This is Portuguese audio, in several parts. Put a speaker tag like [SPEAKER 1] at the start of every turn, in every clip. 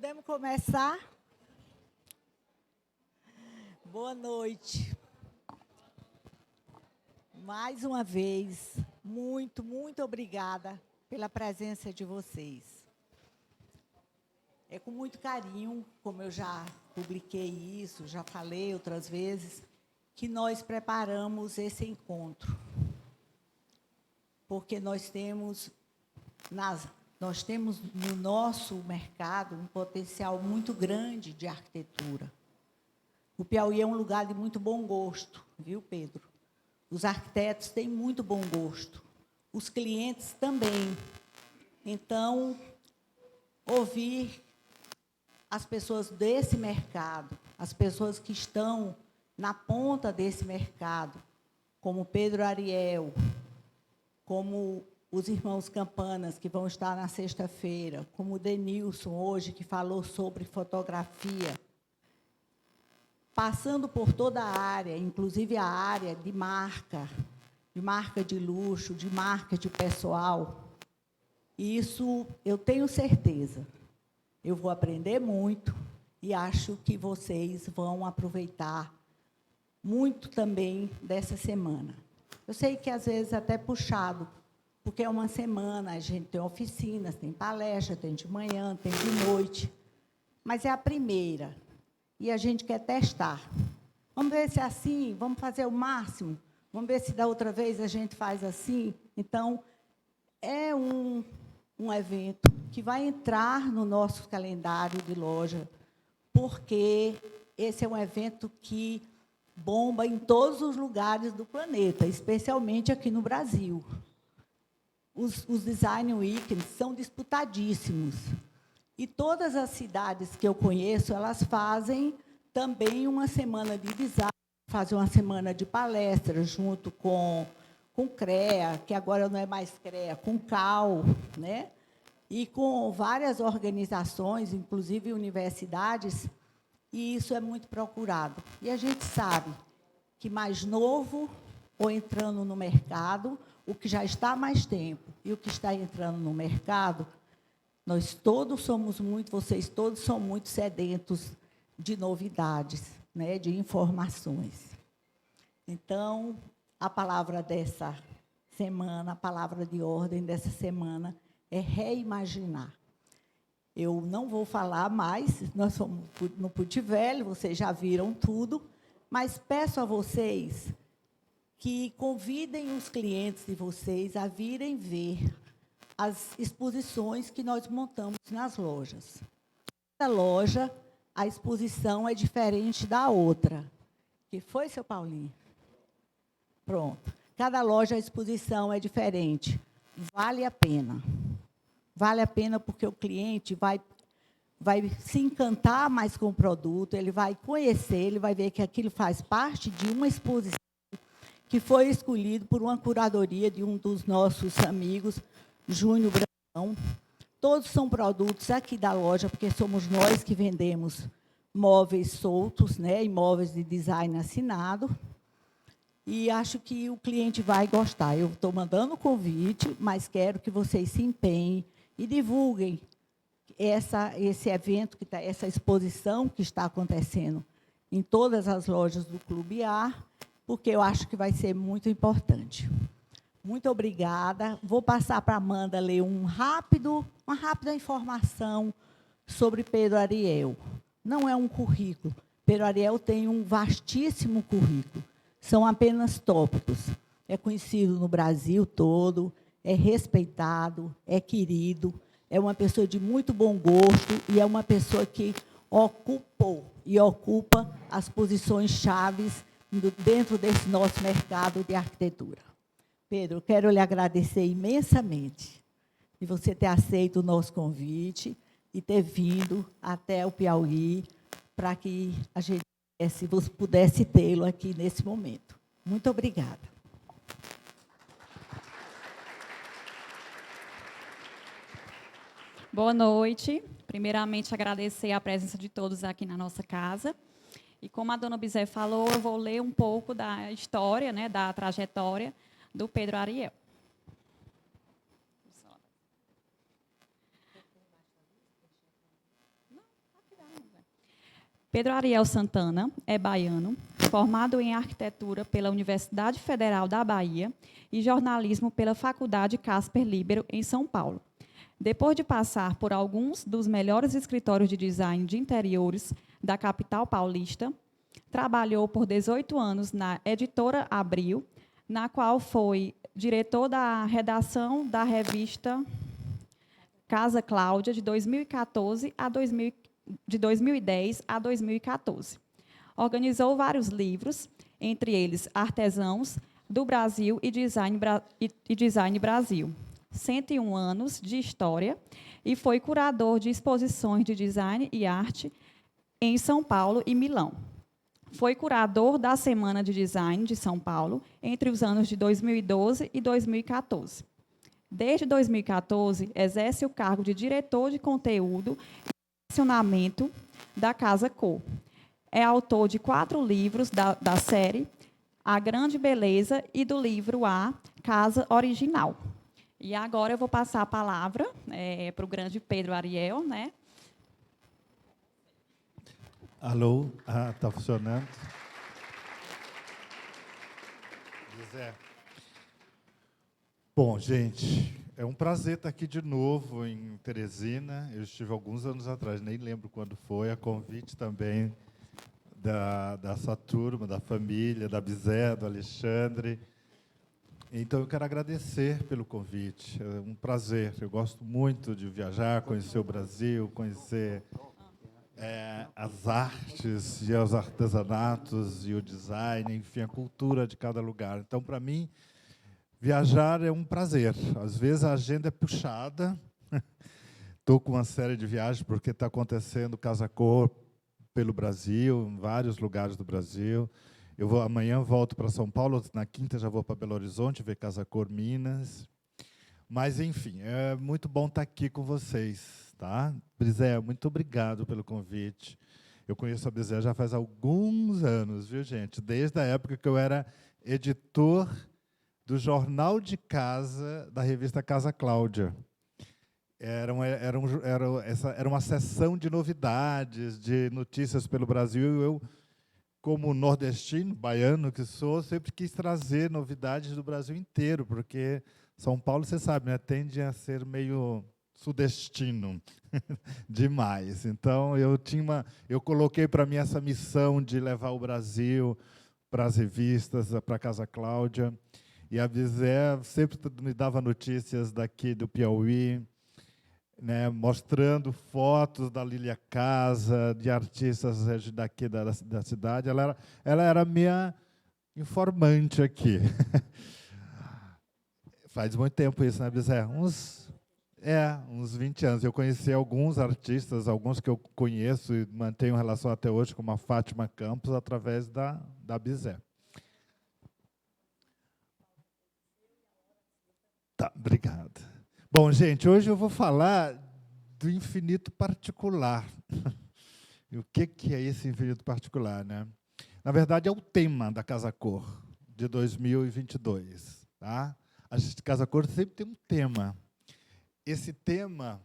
[SPEAKER 1] Podemos começar? Boa noite. Mais uma vez, muito obrigada pela presença de vocês. É com muito carinho, como eu já publiquei isso, já falei outras vezes, que nós preparamos esse encontro. Porque nós temos no nosso mercado um potencial muito grande de arquitetura. O Piauí é um lugar de muito bom gosto, viu, Pedro? Os arquitetos têm muito bom gosto, os clientes também. Então, ouvir as pessoas desse mercado, as pessoas que estão na ponta desse mercado, como Pedro Ariel, como os irmãos Campanas, que vão estar na sexta-feira, como o Denilson, hoje, que falou sobre fotografia, passando por toda a área, inclusive a área de marca de luxo, de marca de pessoal. E isso eu tenho certeza. Eu vou aprender muito e acho que vocês vão aproveitar muito também dessa semana. Eu sei que, às vezes, até puxado, porque é uma semana, a gente tem oficinas, tem palestra, tem de manhã, tem de noite, mas é a primeira, e a gente quer testar. Vamos ver se é assim, vamos fazer o máximo, vamos ver se da outra vez a gente faz assim. Então, é um evento que vai entrar no nosso calendário de loja, porque esse é um evento que bomba em todos os lugares do planeta, especialmente aqui no Brasil. Os Design Weekends são disputadíssimos. E todas as cidades que eu conheço, elas fazem também uma semana de design, fazem uma semana de palestras junto com CREA, que agora não é mais CREA, com CAL, né? E com várias organizações, inclusive universidades, e isso é muito procurado. E a gente sabe que mais novo ou entrando no mercado, o que já está há mais tempo e o que está entrando no mercado, nós todos somos muito, vocês todos são muito sedentos de novidades, né, de informações. Então, a palavra dessa semana, a palavra de ordem dessa semana é reimaginar. Eu não vou falar mais, nós somos no Puti Velho, vocês já viram tudo, mas peço a vocês que convidem os clientes de vocês a virem ver as exposições que nós montamos nas lojas. Cada loja, a exposição é diferente da outra. Que foi, seu Paulinho? Pronto. Cada loja, a exposição é diferente. Vale a pena. Vale a pena porque o cliente vai se encantar mais com o produto, ele vai conhecer, ele vai ver que aquilo faz parte de uma exposição que foi escolhido por uma curadoria de um dos nossos amigos, Júnior Brandão. Todos são produtos aqui da loja, porque somos nós que vendemos móveis soltos, né, e móveis de design assinado. E acho que o cliente vai gostar. Eu estou mandando o convite, mas quero que vocês se empenhem e divulguem esse evento, essa exposição que está acontecendo em todas as lojas do Clube A, porque eu acho que vai ser muito importante. Muito obrigada. Vou passar para a Amanda ler uma rápida informação sobre Pedro Ariel. Não é um currículo. Pedro Ariel tem um vastíssimo currículo. São apenas tópicos. É conhecido no Brasil todo, é respeitado, é querido, é uma pessoa de muito bom gosto e é uma pessoa que ocupou e ocupa as posições chaves dentro desse nosso mercado de arquitetura. Pedro, eu quero lhe agradecer imensamente de você ter aceito o nosso convite e ter vindo até o Piauí para que a gente pudesse tê-lo aqui nesse momento. Muito obrigada.
[SPEAKER 2] Boa noite. Primeiramente, agradecer a presença de todos aqui na nossa casa. E como a dona Bizé falou, eu vou ler um pouco da história, né, da trajetória do Pedro Ariel. Pedro Ariel Santana é baiano, formado em arquitetura pela Universidade Federal da Bahia e jornalismo pela Faculdade Casper Libero, em São Paulo. Depois de passar por alguns dos melhores escritórios de design de interiores da capital paulista, trabalhou por 18 anos na editora Abril, na qual foi diretor da redação da revista Casa Cláudia, de 2010 a 2014. Organizou vários livros, entre eles Artesãos do Brasil e Design Brasil, 101 anos de história, e foi curador de exposições de design e arte em São Paulo e Milão. Foi curador da Semana de Design de São Paulo entre os anos de 2012 e 2014. Desde 2014, exerce o cargo de diretor de conteúdo e relacionamento da Casa Cor. É autor de 4 livros da série A Grande Beleza e do livro A Casa Original. E agora eu vou passar a palavra para o grande Pedro Ariel, né?
[SPEAKER 3] Alô? Está funcionando? Bom, gente, é um prazer estar aqui de novo em Teresina. Eu estive alguns anos atrás, nem lembro quando foi, a convite também dessa turma, da família, da Bizé, do Alexandre. Então, eu quero agradecer pelo convite. É um prazer. Eu gosto muito de viajar, conhecer o Brasil, conhecer as artes e os artesanatos e o design, enfim, a cultura de cada lugar. Então, para mim, viajar é um prazer. Às vezes a agenda é puxada. Estou com uma série de viagens porque está acontecendo Casa Cor pelo Brasil, em vários lugares do Brasil. Amanhã volto para São Paulo, na quinta já vou para Belo Horizonte ver Casa Cor Minas. Mas, enfim, é muito bom estar aqui com vocês. Tá? Bizé, muito obrigado pelo convite. Eu conheço a Bizé já faz alguns anos, viu, gente? Desde a época que eu era editor do Jornal de Casa, da revista Casa Cláudia. Era uma sessão de novidades, de notícias pelo Brasil. Eu, como nordestino, baiano que sou, sempre quis trazer novidades do Brasil inteiro, porque São Paulo, você sabe, né, tende a ser meio sudestino demais. Então, eu coloquei para mim essa missão de levar o Brasil para as revistas, para a Casa Cláudia. E a Bizé sempre me dava notícias daqui do Piauí, né, mostrando fotos da Lília Casa, de artistas daqui da cidade. Ela era minha informante aqui. Faz muito tempo isso, né, Bizé? Uns 20 anos. Eu conheci alguns artistas, alguns que eu conheço e mantenho relação até hoje, como a Fátima Campos, através da Bizé. Tá, obrigado. Bom, gente, hoje eu vou falar do infinito particular. E o que é esse infinito particular, né? Na verdade, é o tema da Casa Cor de 2022. Tá? A Casa Cor sempre tem um tema. Esse tema...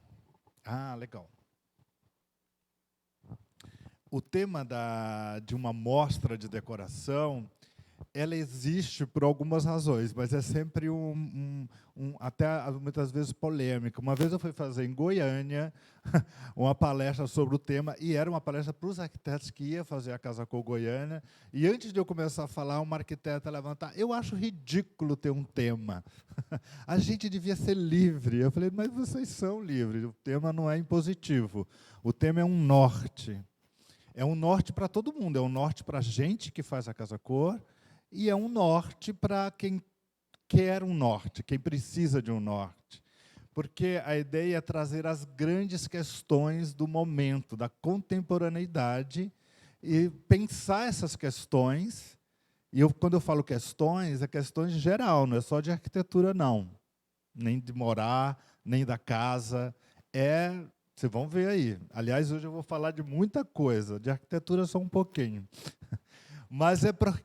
[SPEAKER 3] legal. O tema de uma mostra de decoração, ela existe por algumas razões, mas é sempre até muitas vezes polêmica. Uma vez eu fui fazer em Goiânia uma palestra sobre o tema, e era uma palestra para os arquitetos que ia fazer a Casa Cor Goiânia, e antes de eu começar a falar, uma arquiteta levantar: eu acho ridículo ter um tema. A gente devia ser livre. Eu falei: mas vocês são livres, o tema não é impositivo. O tema é um norte. É um norte para todo mundo, é um norte para a gente que faz a Casa Cor, e é um norte para quem quer um norte, quem precisa de um norte. Porque a ideia é trazer as grandes questões do momento, da contemporaneidade, e pensar essas questões. E quando eu falo questões, é questões geral, não é só de arquitetura, não. Nem de morar, nem da casa. Vocês vão ver aí. Aliás, hoje eu vou falar de muita coisa, de arquitetura só um pouquinho. Mas é para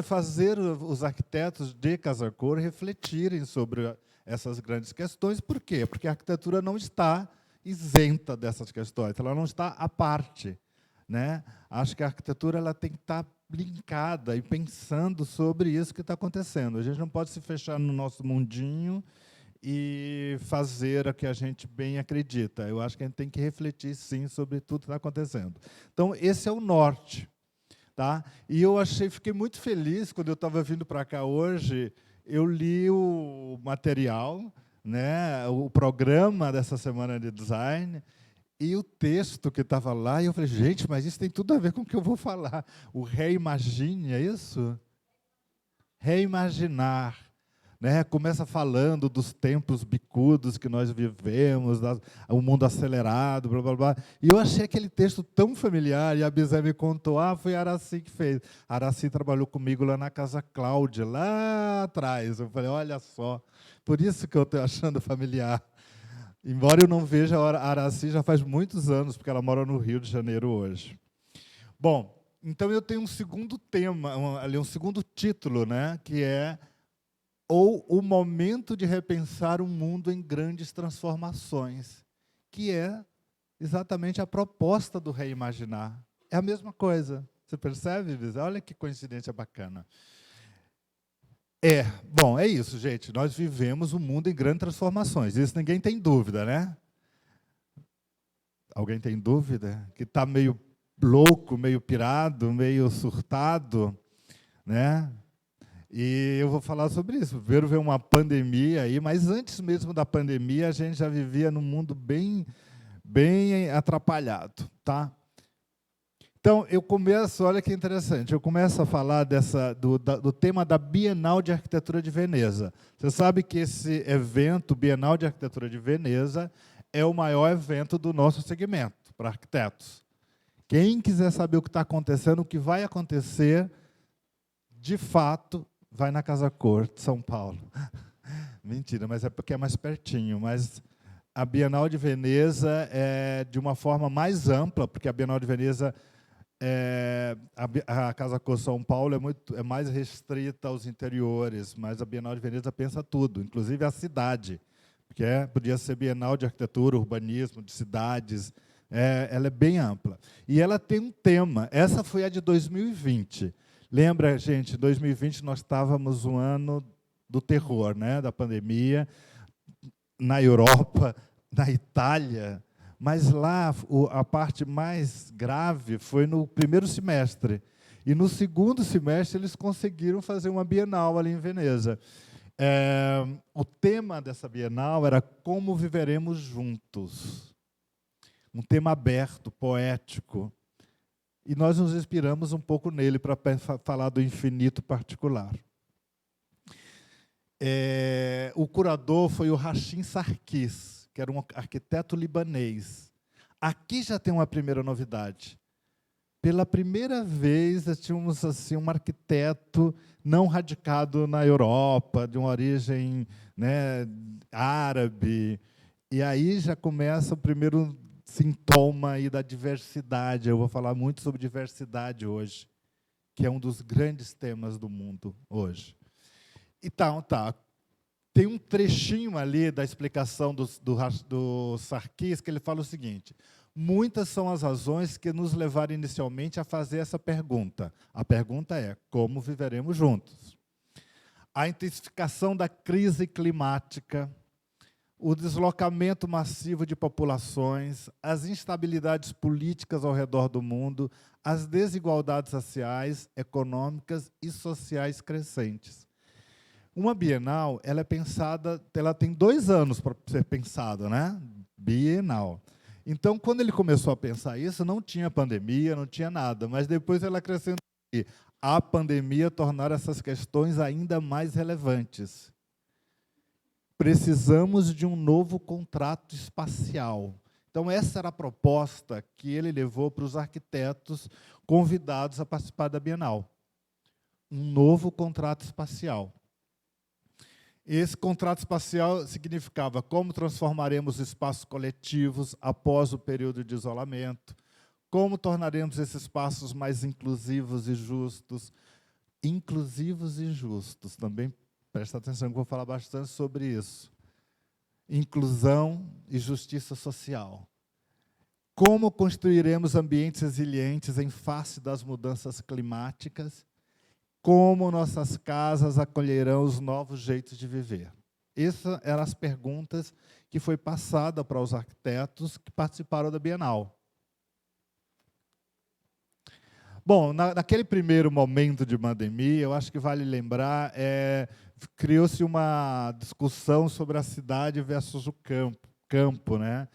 [SPEAKER 3] fazer os arquitetos de Casa Cor refletirem sobre essas grandes questões. Por quê? Porque a arquitetura não está isenta dessas questões, ela não está à parte. né? Acho que a arquitetura ela tem que estar linkada e pensando sobre isso que está acontecendo. A gente não pode se fechar no nosso mundinho e fazer o que a gente bem acredita. Eu acho que a gente tem que refletir, sim, sobre tudo que está acontecendo. Então, esse é o norte. Tá? E eu fiquei muito feliz quando eu estava vindo para cá hoje, eu li o material, né, o programa dessa semana de design, e o texto que estava lá, e eu falei, gente, mas isso tem tudo a ver com o que eu vou falar. O reimagine, é isso? Reimaginar. Né? Começa falando dos tempos bicudos que nós vivemos, o mundo acelerado, blá, blá, blá. E eu achei aquele texto tão familiar, e a Bizé me contou, foi a Araci que fez. A Araci trabalhou comigo lá na Casa Cláudia, lá atrás. Eu falei, olha só, por isso que eu estou achando familiar. Embora eu não veja a Araci já faz muitos anos, porque ela mora no Rio de Janeiro hoje. Bom, então eu tenho um segundo tema, um segundo título, né, que é ou o momento de repensar um mundo em grandes transformações, que é exatamente a proposta do reimaginar. É a mesma coisa. Você percebe, Lisa? Olha que coincidência bacana. Bom, é isso, gente. Nós vivemos um mundo em grandes transformações. Isso ninguém tem dúvida, né? Alguém tem dúvida? Que está meio louco, meio pirado, meio surtado, né? E eu vou falar sobre isso. Primeiro veio uma pandemia aí, mas antes mesmo da pandemia a gente já vivia num mundo bem atrapalhado, tá? Então eu começo, olha que interessante, eu começo a falar do tema da Bienal de Arquitetura de Veneza. Você sabe que esse evento, Bienal de Arquitetura de Veneza, é o maior evento do nosso segmento para arquitetos. Quem quiser saber o que está acontecendo, o que vai acontecer, de fato, vai na Casa Cor de São Paulo. Mentira, mas é porque é mais pertinho. Mas a Bienal de Veneza é de uma forma mais ampla, porque a Bienal de Veneza, a Casa Cor São Paulo é mais restrita aos interiores, mas a Bienal de Veneza pensa tudo, inclusive a cidade, porque podia ser Bienal de Arquitetura, Urbanismo, de cidades. Ela é bem ampla. E ela tem um tema. Essa foi a de 2020. Lembra, gente, em 2020 nós estávamos um ano do terror, né, da pandemia, na Europa, na Itália, mas lá a parte mais grave foi no primeiro semestre. E no segundo semestre eles conseguiram fazer uma Bienal ali em Veneza. O tema dessa Bienal era Como Viveremos Juntos. Um tema aberto, poético. E nós nos inspiramos um pouco nele para falar do infinito particular. O curador foi o Hashim Sarkis, que era um arquiteto libanês. Aqui já tem uma primeira novidade. Pela primeira vez, tínhamos assim, um arquiteto não radicado na Europa, de uma origem, né, árabe. E aí já começa o primeiro sintoma aí da diversidade. Eu vou falar muito sobre diversidade hoje, que é um dos grandes temas do mundo hoje. Então, tem um trechinho ali da explicação do Sarkis, que ele fala o seguinte: muitas são as razões que nos levaram inicialmente a fazer essa pergunta. A pergunta é, como viveremos juntos? A intensificação da crise climática, o deslocamento massivo de populações, as instabilidades políticas ao redor do mundo, as desigualdades raciais, econômicas e sociais crescentes. Uma Bienal, ela é pensada, ela tem 2 anos para ser pensada, né? Bienal. Então, quando ele começou a pensar isso, não tinha pandemia, não tinha nada, mas depois ela acrescentou que a pandemia tornar essas questões ainda mais relevantes. Precisamos de um novo contrato espacial. Então, essa era a proposta que ele levou para os arquitetos convidados a participar da Bienal. Um novo contrato espacial. Esse contrato espacial significava como transformaremos espaços coletivos após o período de isolamento, como tornaremos esses espaços mais inclusivos e justos. Inclusivos e justos, também presta atenção que eu vou falar bastante sobre isso. Inclusão e justiça social. Como construiremos ambientes resilientes em face das mudanças climáticas? Como nossas casas acolherão os novos jeitos de viver? Essas eram as perguntas que foi passada para os arquitetos que participaram da Bienal. Bom, naquele primeiro momento de pandemia, eu acho que vale lembrar, criou-se uma discussão sobre a cidade versus o campo, né?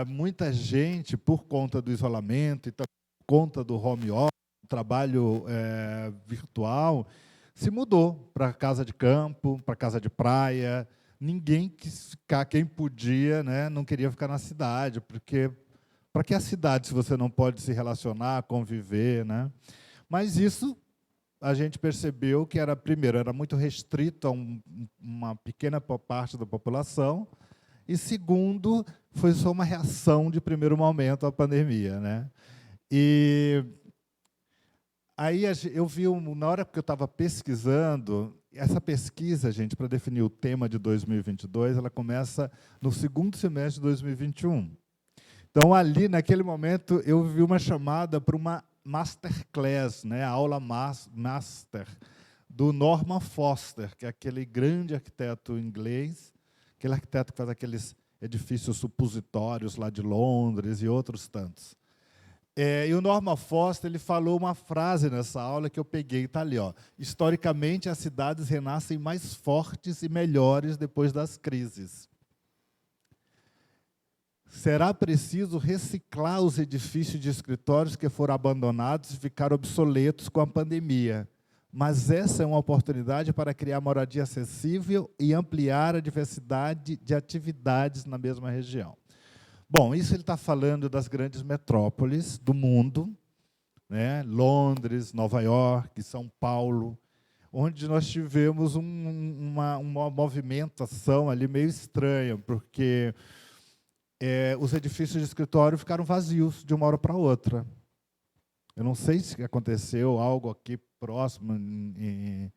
[SPEAKER 3] Muita gente, por conta do isolamento e por conta do home office, do trabalho virtual, se mudou para casa de campo, para casa de praia. Ninguém quis ficar, quem podia, né, não queria ficar na cidade, porque para que a cidade se você não pode se relacionar, conviver, né? Mas isso a gente percebeu que primeiro, era muito restrito a uma pequena parte da população, e segundo, foi só uma reação de primeiro momento à pandemia, né? E aí eu vi, na hora que eu estava pesquisando, essa pesquisa, gente, para definir o tema de 2022, ela começa no segundo semestre de 2021. Então, ali, naquele momento, eu vi uma chamada para uma masterclass, né, a aula master, do Norman Foster, que é aquele grande arquiteto inglês, aquele arquiteto que faz aqueles edifícios supositórios lá de Londres e outros tantos. E o Norman Foster ele falou uma frase nessa aula que eu peguei, está ali, ó. Historicamente, as cidades renascem mais fortes e melhores depois das crises. Será preciso reciclar os edifícios de escritórios que foram abandonados e ficaram obsoletos com a pandemia. Mas essa é uma oportunidade para criar moradia acessível e ampliar a diversidade de atividades na mesma região. Bom, isso ele está falando das grandes metrópoles do mundo, né? Londres, Nova York, São Paulo, onde nós tivemos uma movimentação ali meio estranha, porque os edifícios de escritório ficaram vazios de uma hora para outra. Eu não sei se aconteceu algo aqui próximo em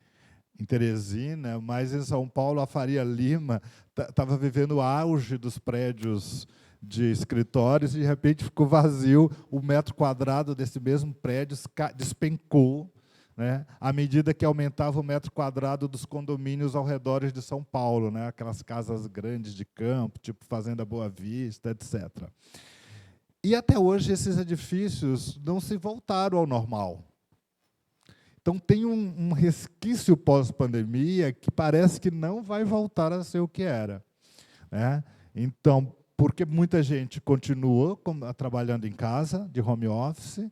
[SPEAKER 3] Teresina, mas em São Paulo, a Faria Lima estava vivendo o auge dos prédios de escritórios e, de repente, ficou vazio. O metro quadrado desse mesmo prédio despencou, né, à medida que aumentava o metro quadrado dos condomínios ao redor de São Paulo, né, aquelas casas grandes de campo, tipo Fazenda Boa Vista, etc. E, até hoje, esses edifícios não se voltaram ao normal. Então, tem um resquício pós-pandemia que parece que não vai voltar a ser o que era, né? Então, porque muita gente continua trabalhando em casa, de home office,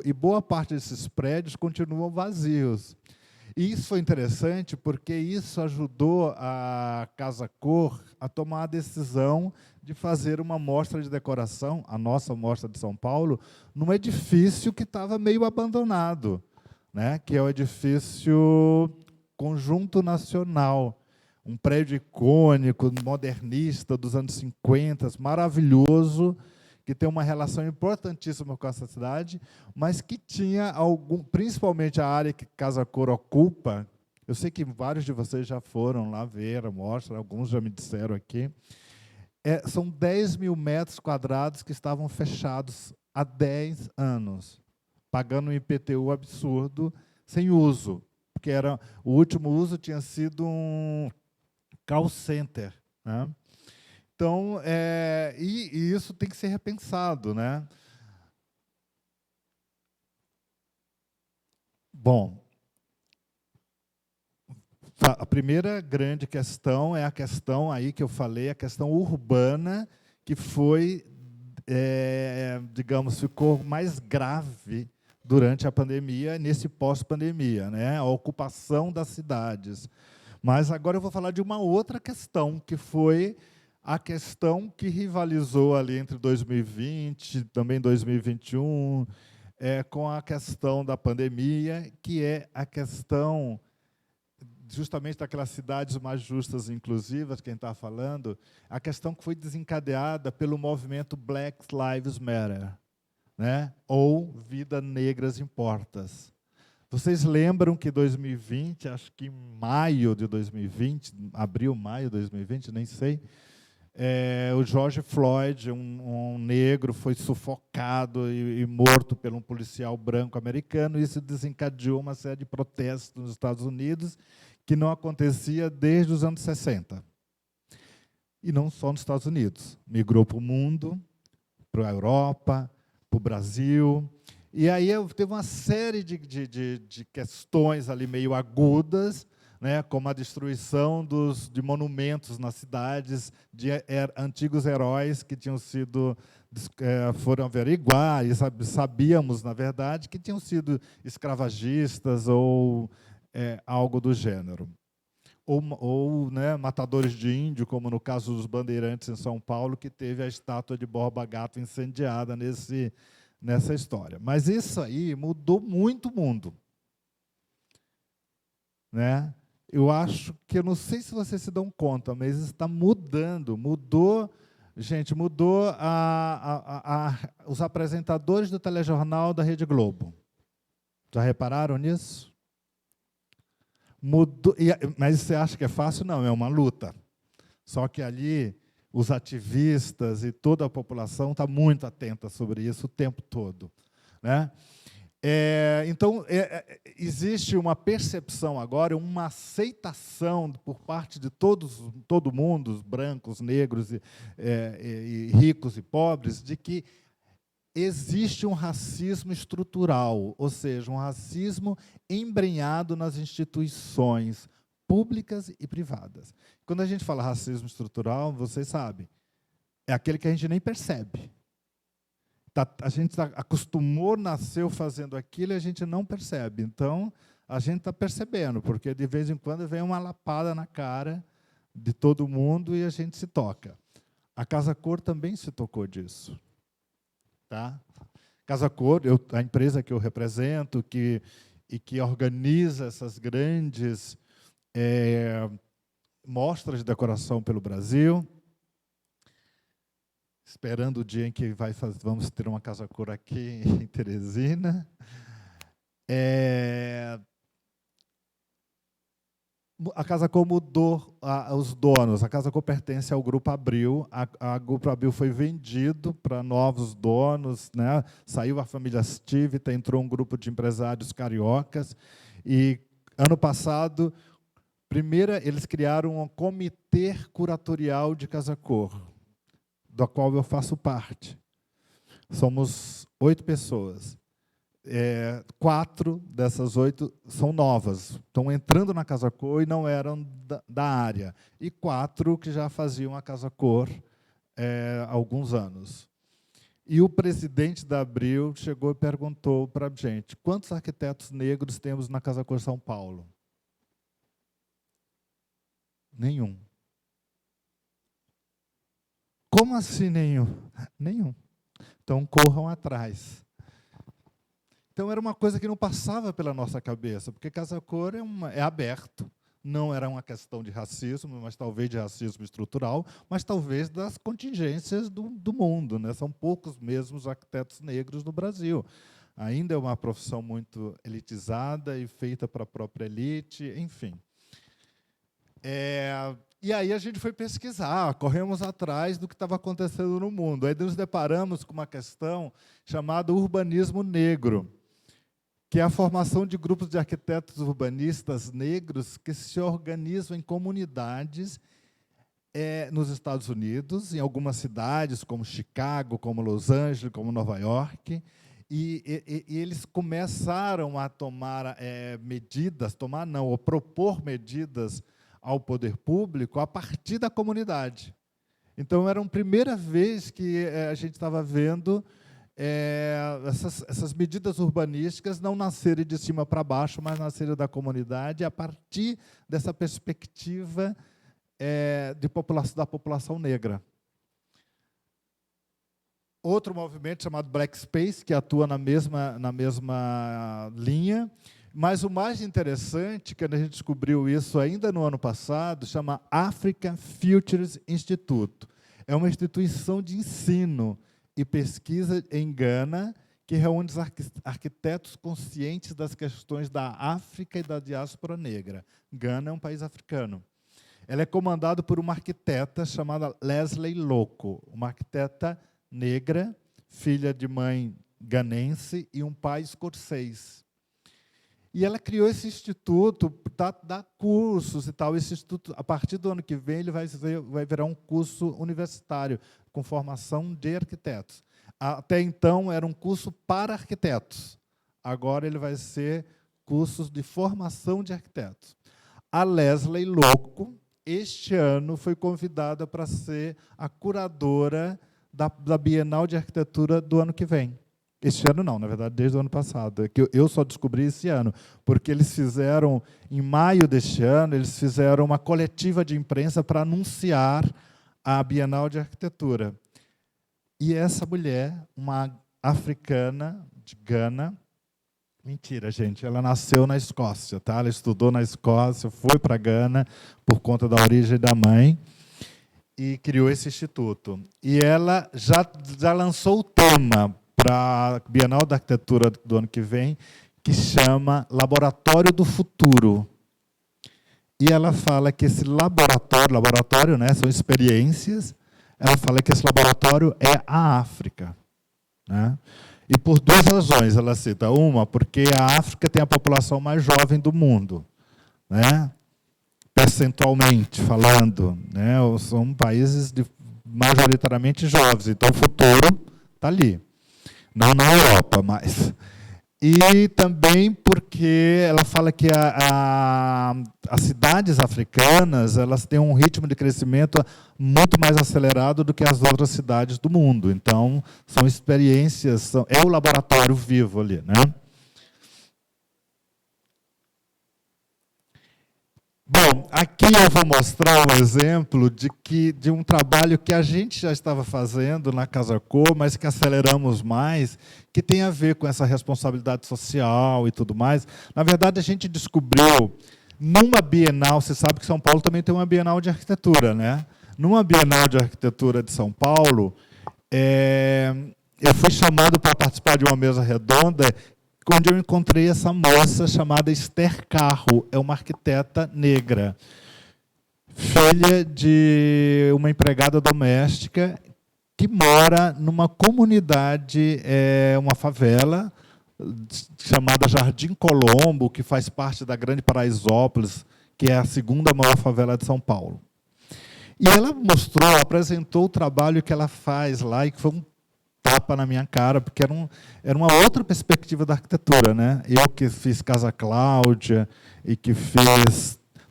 [SPEAKER 3] e boa parte desses prédios continuam vazios. E isso foi interessante porque isso ajudou a Casa Cor a tomar a decisão de fazer uma mostra de decoração, a nossa mostra de São Paulo, num edifício que estava meio abandonado, né, que é o edifício Conjunto Nacional, um prédio icônico, modernista, dos anos 50, maravilhoso, que tem uma relação importantíssima com essa cidade, mas que tinha principalmente a área que Casa Cor ocupa. Eu sei que vários de vocês já foram lá ver a mostra, alguns já me disseram aqui. São 10 mil metros quadrados que estavam fechados há 10 anos, pagando um IPTU absurdo, sem uso, porque o último uso tinha sido um call center, né? Então, e isso tem que ser repensado, né? Bom, a primeira grande questão é a questão aí que eu falei, a questão urbana, que foi, digamos, ficou mais grave durante a pandemia, nesse pós-pandemia, né? A ocupação das cidades. Mas agora eu vou falar de uma outra questão, que foi a questão que rivalizou ali entre 2020 e também 2021, com a questão da pandemia, que é a questão justamente daquelas cidades mais justas e inclusivas, quem está falando, a questão que foi desencadeada pelo movimento Black Lives Matter, né? Ou Vidas Negras Importas. Vocês lembram que 2020, acho que em maio de 2020, abril, maio de 2020, nem sei, O George Floyd, um negro, foi sufocado e morto por um policial branco americano. Isso desencadeou uma série de protestos nos Estados Unidos que não acontecia desde os anos 60. E não só nos Estados Unidos. Migrou para o mundo, para a Europa, para o Brasil. E aí teve uma série de questões ali meio agudas, né, como a destruição de monumentos nas cidades, de antigos heróis que tinham sido, foram averiguar, e sabíamos, na verdade, que tinham sido escravagistas ou algo do gênero. Ou né, matadores de índio, como no caso dos bandeirantes em São Paulo, que teve a estátua de Borba Gato incendiada nessa história. Mas isso aí mudou muito o mundo. Né? Eu acho que, eu não sei se vocês se dão conta, mas está mudando. Mudou os apresentadores do telejornal da Rede Globo. Já repararam nisso? Mudou, mas você acha que é fácil? Não, é uma luta. Só que ali os ativistas e toda a população está muito atenta sobre isso o tempo todo. Né? Então, existe uma percepção agora, uma aceitação por parte de todo mundo, os brancos, negros, e ricos e pobres, de que existe um racismo estrutural, ou seja, um racismo embrenhado nas instituições públicas e privadas. Quando a gente fala racismo estrutural, vocês sabem, é aquele que a gente nem percebe. A gente acostumou, nasceu fazendo aquilo e a gente não percebe. Então, a gente está percebendo, porque de vez em quando vem uma lapada na cara de todo mundo e a gente se toca. A Casa Cor também se tocou disso. Tá? Casa Cor, a empresa que eu represento, que organiza essas grandes mostras de decoração pelo Brasil, esperando o dia em que vamos ter uma Casa Cor aqui em Teresina. A Casa Cor mudou os donos. A Casa Cor pertence ao Grupo Abril. A Grupo Abril foi vendido para novos donos, né? Saiu a família Stivita, entrou um grupo de empresários cariocas. E, ano passado, eles criaram um comitê curatorial de Casa Cor, do qual eu faço parte. Somos 8 pessoas. 4 dessas 8 são novas, estão entrando na Casa Cor e não eram da área. E 4 que já faziam a Casa Cor há alguns anos. E o presidente da Abril chegou e perguntou para a gente: quantos arquitetos negros temos na Casa Cor São Paulo? Nenhum. Como assim nenhum? Nenhum. Então, corram atrás. Então, era uma coisa que não passava pela nossa cabeça, porque Casa Cor é aberto, não era uma questão de racismo, mas talvez de racismo estrutural, mas talvez das contingências do mundo. Né? São poucos mesmo os arquitetos negros no Brasil. Ainda é uma profissão muito elitizada e feita para a própria elite, enfim. E aí a gente foi pesquisar, corremos atrás do que estava acontecendo no mundo. Aí nos deparamos com uma questão chamada urbanismo negro, que é a formação de grupos de arquitetos urbanistas negros que se organizam em comunidades nos Estados Unidos, em algumas cidades, como Chicago, como Los Angeles, como Nova York, e eles começaram a tomar medidas, ou propor medidas ao poder público a partir da comunidade. Então, era a primeira vez que a gente estava vendo essas medidas urbanísticas não nascerem de cima para baixo, mas nascerem da comunidade, a partir dessa perspectiva da população negra. Outro movimento chamado Black Space, que atua na mesma linha. Mas o mais interessante, que a gente descobriu isso ainda no ano passado, chama Africa Futures Institute. É uma instituição de ensino e pesquisa em Gana, que reúne os arquitetos conscientes das questões da África e da diáspora negra. Gana é um país africano. Ela é comandada por uma arquiteta chamada Leslie Loco, uma arquiteta negra, filha de mãe ganense e um pai escocês. E ela criou esse instituto para dar cursos e tal. Esse instituto, a partir do ano que vem, ele vai virar um curso universitário com formação de arquitetos. Até então, era um curso para arquitetos. Agora, ele vai ser cursos de formação de arquitetos. A Leslie Loco, este ano, foi convidada para ser a curadora da Bienal de Arquitetura do ano que vem. Este ano não, na verdade, desde o ano passado. É que eu só descobri esse ano, porque eles fizeram, em maio deste ano, eles fizeram uma coletiva de imprensa para anunciar a Bienal de Arquitetura. E essa mulher, uma africana de Gana, mentira, gente, ela nasceu na Escócia, tá? Ela estudou na Escócia, foi para Gana por conta da origem da mãe e criou esse instituto. E ela já lançou o tema para a Bienal da Arquitetura do ano que vem, que chama Laboratório do Futuro. E ela fala que esse laboratório, né, são experiências, ela fala que esse laboratório é a África, né? E por duas razões ela cita. Uma, porque a África tem a população mais jovem do mundo, né? Percentualmente falando, né? São países majoritariamente jovens, então o futuro está ali. Não na Europa, mas. E também porque ela fala que as cidades africanas elas têm um ritmo de crescimento muito mais acelerado do que as outras cidades do mundo. Então, são experiências, é o laboratório vivo ali, né? Bom, aqui eu vou mostrar um exemplo de um trabalho que a gente já estava fazendo na Casa Cor, mas que aceleramos mais, que tem a ver com essa responsabilidade social e tudo mais. Na verdade, a gente descobriu, numa Bienal, você sabe que São Paulo também tem uma Bienal de Arquitetura, né? Numa Bienal de Arquitetura de São Paulo, eu fui chamado para participar de uma mesa redonda, onde eu encontrei essa moça chamada Esther Carro, é uma arquiteta negra, filha de uma empregada doméstica que mora numa comunidade, uma favela, chamada Jardim Colombo, que faz parte da Grande Paraisópolis, que é a segunda maior favela de São Paulo. E ela apresentou o trabalho que ela faz lá, e que foi um tapa na minha cara, porque era uma outra perspectiva da arquitetura, né? Eu que fiz Casa Cláudia e que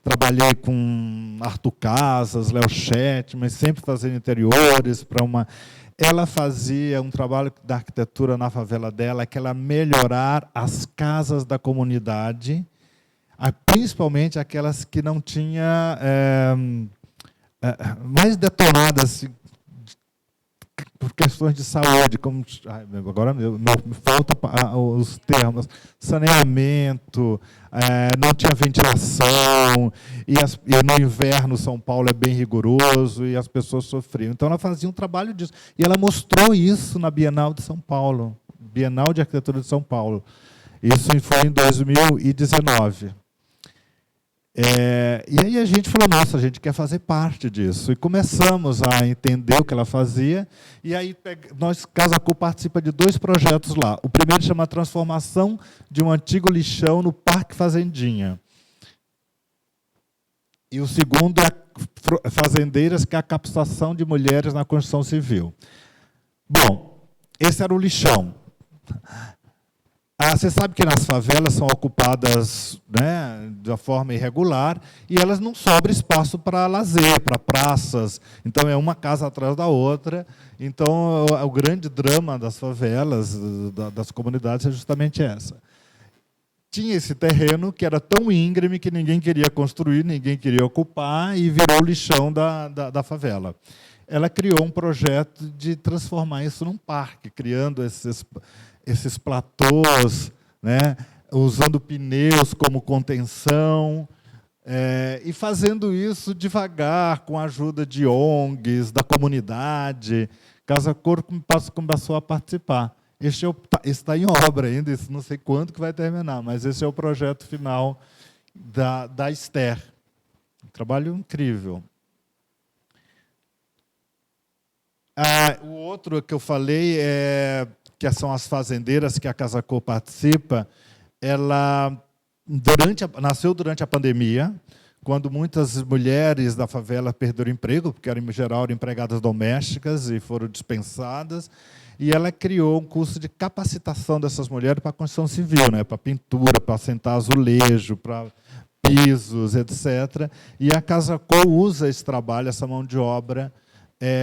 [SPEAKER 3] trabalhei com Arthur Casas, Léo Chet, mas sempre fazendo interiores para uma. Ela fazia um trabalho da arquitetura na favela dela, que era melhorar as casas da comunidade, principalmente aquelas que não tinham mais detonadas por questões de saúde, como agora me faltam os termos, saneamento, não tinha ventilação, e no inverno São Paulo é bem rigoroso, e as pessoas sofriam. Então, ela fazia um trabalho disso. E ela mostrou isso na Bienal de São Paulo, Bienal de Arquitetura de São Paulo. Isso foi em 2019. E aí a gente falou, nossa, a gente quer fazer parte disso. E começamos a entender o que ela fazia. E aí Casa Cor participa de 2 projetos lá. O primeiro chama Transformação de um Antigo Lixão no Parque Fazendinha. E o segundo é Fazendeiras, que é a capacitação de mulheres na construção civil. Bom, esse era o lixão. Você sabe que nas favelas são ocupadas, né, de forma irregular, e elas não sobra espaço para lazer, para praças. Então, é uma casa atrás da outra. Então, o grande drama das favelas, das comunidades, é justamente essa. Tinha esse terreno que era tão íngreme que ninguém queria construir, ninguém queria ocupar, e virou o lixão da favela. Ela criou um projeto de transformar isso num parque, criando esses platôs, né, usando pneus como contenção, e fazendo isso devagar, com a ajuda de ONGs, da comunidade. Casa Cor começou a participar. Esse está em obra ainda, isso não sei quando que vai terminar, mas esse é o projeto final da Esther. Um trabalho incrível. O outro que eu falei, que são as fazendeiras que a Casa Cor participa, ela nasceu durante a pandemia, quando muitas mulheres da favela perderam emprego, porque eram, em geral, empregadas domésticas e foram dispensadas, e ela criou um curso de capacitação dessas mulheres para a construção civil, né, para pintura, para assentar azulejo, para pisos, etc. E a Casa Cor usa esse trabalho, essa mão de obra,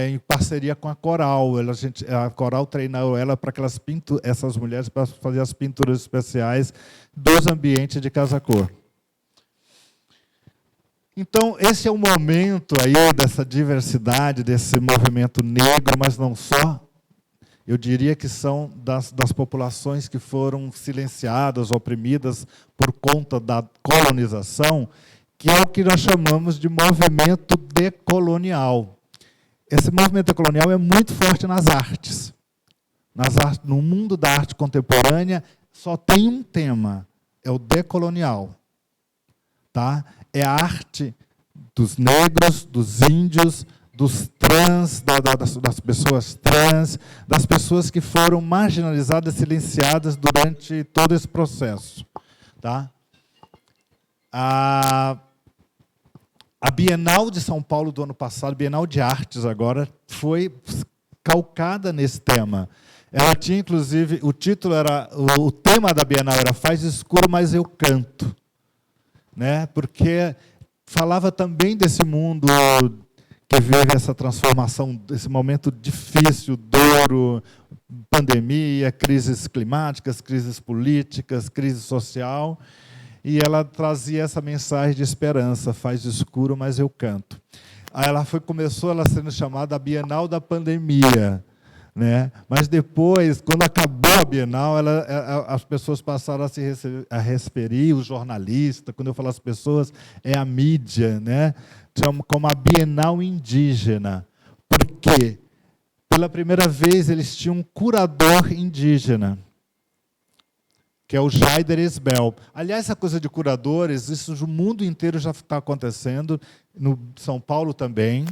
[SPEAKER 3] em parceria com a Coral. A Coral treinou ela para que essas mulheres para fazer as pinturas especiais dos ambientes de Casa Cor. Então, esse é o momento aí dessa diversidade, desse movimento negro, mas não só. Eu diria que são das populações que foram silenciadas, oprimidas por conta da colonização, que é o que nós chamamos de movimento decolonial. Esse movimento decolonial é muito forte nas artes. No mundo da arte contemporânea, só tem um tema, é o decolonial. Tá? É a arte dos negros, dos índios, dos trans, das pessoas trans, das pessoas que foram marginalizadas, silenciadas durante todo esse processo. Tá? A Bienal de São Paulo do ano passado, Bienal de Artes agora, foi calcada nesse tema. Ela tinha, inclusive, o tema da Bienal era Faz Escuro, mas eu canto. Né? Porque falava também desse mundo que vive essa transformação, desse momento difícil, duro, pandemia, crises climáticas, crises políticas, crise social, e ela trazia essa mensagem de esperança, faz escuro, mas eu canto. Aí começou sendo chamada a Bienal da Pandemia, né? Mas depois, quando acabou a Bienal, as pessoas passaram a referir, os jornalistas, quando eu falo as pessoas, é a mídia, né? Chamam como a Bienal Indígena. Por quê? Pela primeira vez, eles tinham um curador indígena, que é o Jaider Esbel. Aliás, essa coisa de curadores, isso no mundo inteiro já está acontecendo, no São Paulo também.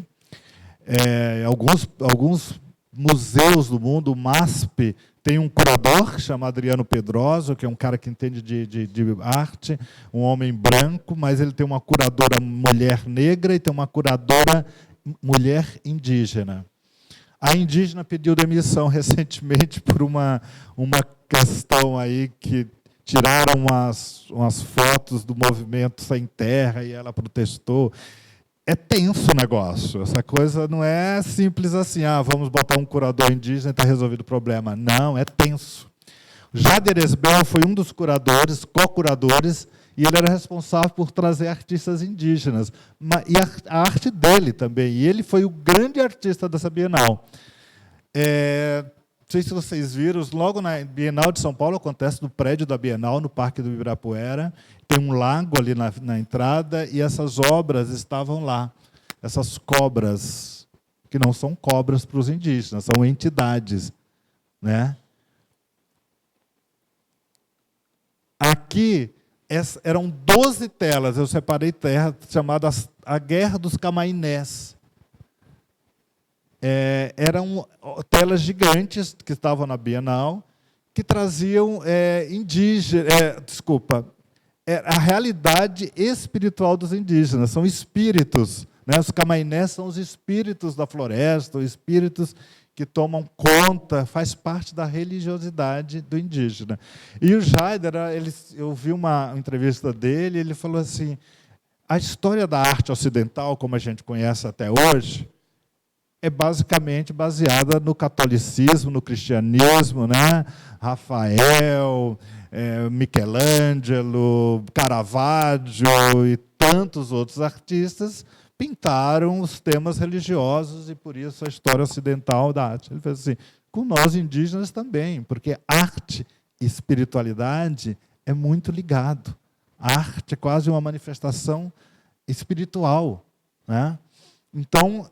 [SPEAKER 3] Alguns museus do mundo, o MASP, tem um curador chamado Adriano Pedroso, que é um cara que entende de arte, um homem branco, mas ele tem uma curadora mulher negra e tem uma curadora mulher indígena. A indígena pediu demissão recentemente por uma questão aí que tiraram umas fotos do movimento Sem Terra e ela protestou. É tenso o negócio. Essa coisa não é simples assim, vamos botar um curador indígena e está resolvido o problema. Não, é tenso. Jaider Esbel foi um dos curadores, co-curadores, e ele era responsável por trazer artistas indígenas. E a arte dele também. E ele foi o grande artista dessa Bienal. Não sei se vocês viram, logo na Bienal de São Paulo, acontece no prédio da Bienal, no Parque do Ibirapuera, tem um lago ali na entrada, e essas obras estavam lá. Essas cobras, que não são cobras para os indígenas, são entidades. Né? Aqui, eram 12 telas, eu separei terras chamadas A Guerra dos Camainés. Eram telas gigantes que estavam na Bienal, que traziam a realidade espiritual dos indígenas. São espíritos. Né? Os camainés são os espíritos da floresta, os espíritos que tomam conta, faz parte da religiosidade do indígena. E o Jaider, eu vi uma entrevista dele, ele falou assim, a história da arte ocidental, como a gente conhece até hoje, é basicamente baseada no catolicismo, no cristianismo, né? Rafael, Michelangelo, Caravaggio e tantos outros artistas pintaram os temas religiosos e, por isso, a história ocidental da arte. Ele fez assim, com nós indígenas também, porque arte e espiritualidade é muito ligado. A arte é quase uma manifestação espiritual. Né? Então,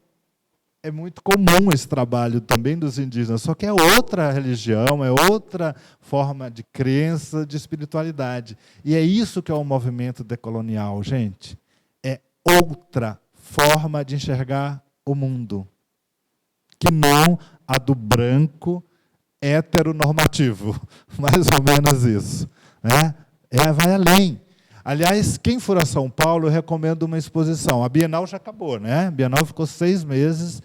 [SPEAKER 3] é muito comum esse trabalho também dos indígenas, só que é outra religião, é outra forma de crença, de espiritualidade. E é isso que é o movimento decolonial, gente. É outra forma de enxergar o mundo, que não a do branco heteronormativo, mais ou menos isso, né? Vai além. Aliás, quem for a São Paulo, eu recomendo uma exposição. A Bienal já acabou, né? A Bienal ficou 6 meses,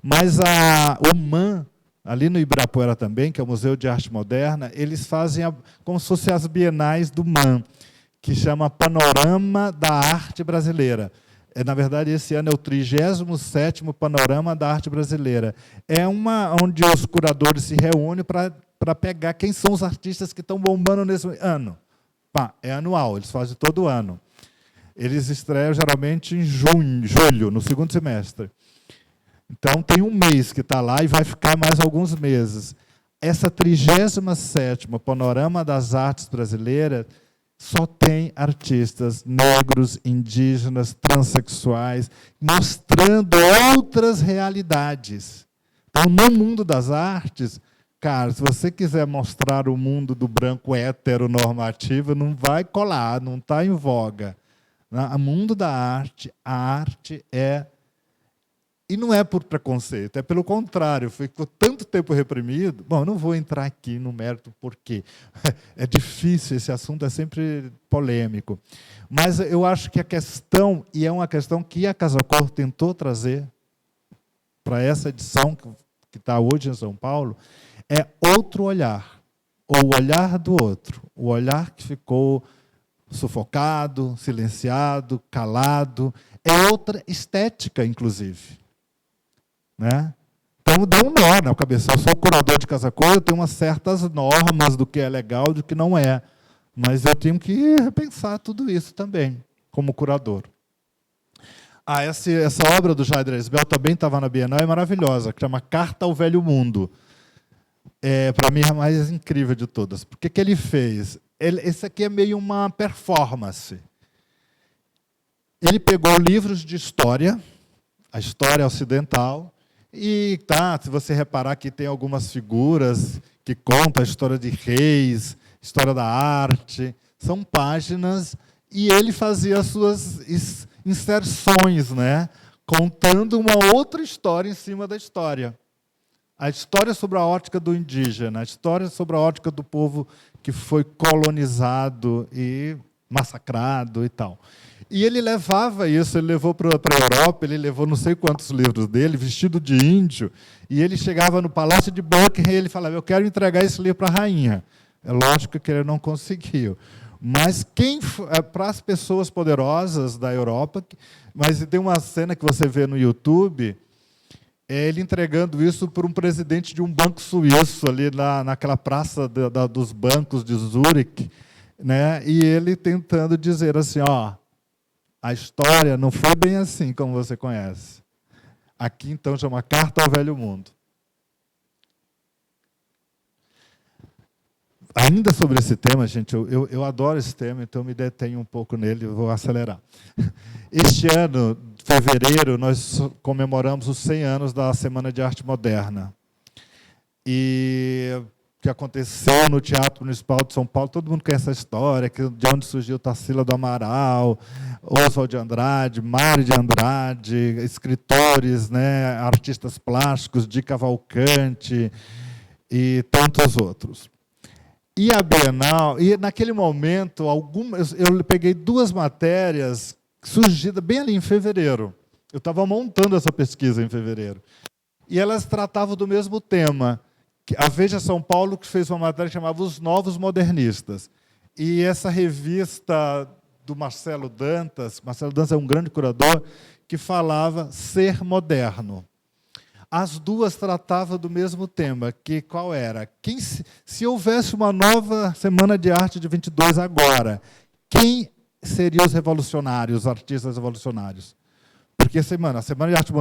[SPEAKER 3] mas o MAM, ali no Ibirapuera também, que é o Museu de Arte Moderna, eles fazem como se fossem as bienais do MAM, que chama Panorama da Arte Brasileira. Na verdade, esse ano é o 37º Panorama da Arte Brasileira. É onde os curadores se reúnem para pegar quem são os artistas que estão bombando nesse ano. É anual, eles fazem todo ano. Eles estreiam geralmente em julho, no segundo semestre. Então, tem um mês que está lá e vai ficar mais alguns meses. Essa 37ª Panorama das Artes Brasileiras só tem artistas negros, indígenas, transexuais, mostrando outras realidades. Então, no mundo das artes, cara, se você quiser mostrar o mundo do branco heteronormativo, não vai colar, não está em voga. No mundo da arte, a arte é... E não é por preconceito, é pelo contrário, ficou tanto tempo reprimido. Bom, eu não vou entrar aqui no mérito por quê. É difícil, esse assunto é sempre polêmico. Mas eu acho que a questão, e é uma questão que a Casa Cor tentou trazer para essa edição que está hoje em São Paulo, é outro olhar, ou o olhar do outro, o olhar que ficou sufocado, silenciado, calado, é outra estética, inclusive. Né? Então, dá um nó na cabeça. Eu sou curador de Casa Cor, eu tenho umas certas normas do que é legal e do que não é. Mas eu tenho que repensar tudo isso também, como curador. Essa obra do Jair Dresbel também estava na Bienal, é maravilhosa, que chama Carta ao Velho Mundo. Para mim, é a mais incrível de todas. Porque que ele fez? Esse aqui é meio uma performance. Ele pegou livros de história, a história ocidental, e se você reparar que tem algumas figuras que contam a história de reis, história da arte, são páginas, e ele fazia as suas inserções, né, contando uma outra história em cima da história. A história sobre a ótica do indígena, a história sobre a ótica do povo que foi colonizado e massacrado e tal. E ele levava isso, ele levou para a Europa, ele levou não sei quantos livros dele, vestido de índio, e ele chegava no Palácio de Buckingham e ele falava, eu quero entregar esse livro para a rainha. É lógico que ele não conseguiu. Mas para as pessoas poderosas da Europa, mas tem uma cena que você vê no YouTube, ele entregando isso para um presidente de um banco suíço, ali naquela praça dos bancos de Zurique, né? E ele tentando dizer assim, a história não foi bem assim como você conhece. Aqui, então, chama Carta ao Velho Mundo. Ainda sobre esse tema, gente, eu adoro esse tema, então me detenho um pouco nele, vou acelerar. Este ano, fevereiro, nós comemoramos os 100 anos da Semana de Arte Moderna. E que aconteceu no Teatro Municipal de São Paulo, todo mundo conhece a história, de onde surgiu Tarsila do Amaral, Oswald de Andrade, Mário de Andrade, escritores, né, artistas plásticos, Di Cavalcanti e tantos outros. E a Bienal, e naquele momento, eu peguei 2 matérias surgidas bem ali em fevereiro. Eu estava montando essa pesquisa em fevereiro. E elas tratavam do mesmo tema. A Veja São Paulo que fez uma matéria que chamava Os Novos Modernistas. E essa revista do Marcelo Dantas é um grande curador, que falava ser moderno. As duas tratavam do mesmo tema, que qual era? Se houvesse uma nova Semana de Arte de 22 agora, quem seriam os revolucionários, os artistas revolucionários? Porque a Semana de Arte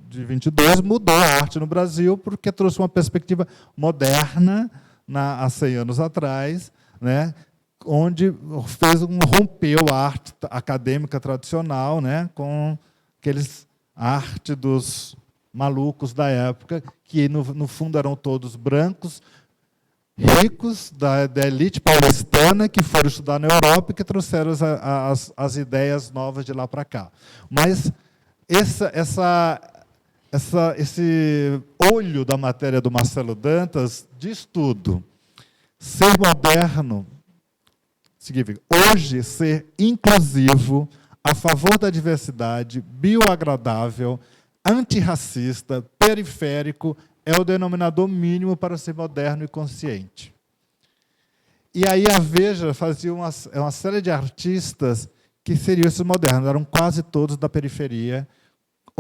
[SPEAKER 3] de 22 mudou a arte no Brasil, porque trouxe uma perspectiva moderna há 100 anos atrás, né, onde rompeu a arte acadêmica tradicional, né, com a arte dos malucos da época, que no fundo eram todos brancos, ricos da elite paulistana que foram estudar na Europa e que trouxeram as ideias novas de lá para cá. Mas esse olho da matéria do Marcelo Dantas diz tudo. Ser moderno significa, hoje, ser inclusivo, a favor da diversidade, bioagradável, antirracista, periférico, é o denominador mínimo para ser moderno e consciente. E aí a Veja fazia uma série de artistas que seriam esses modernos, eram quase todos da periferia,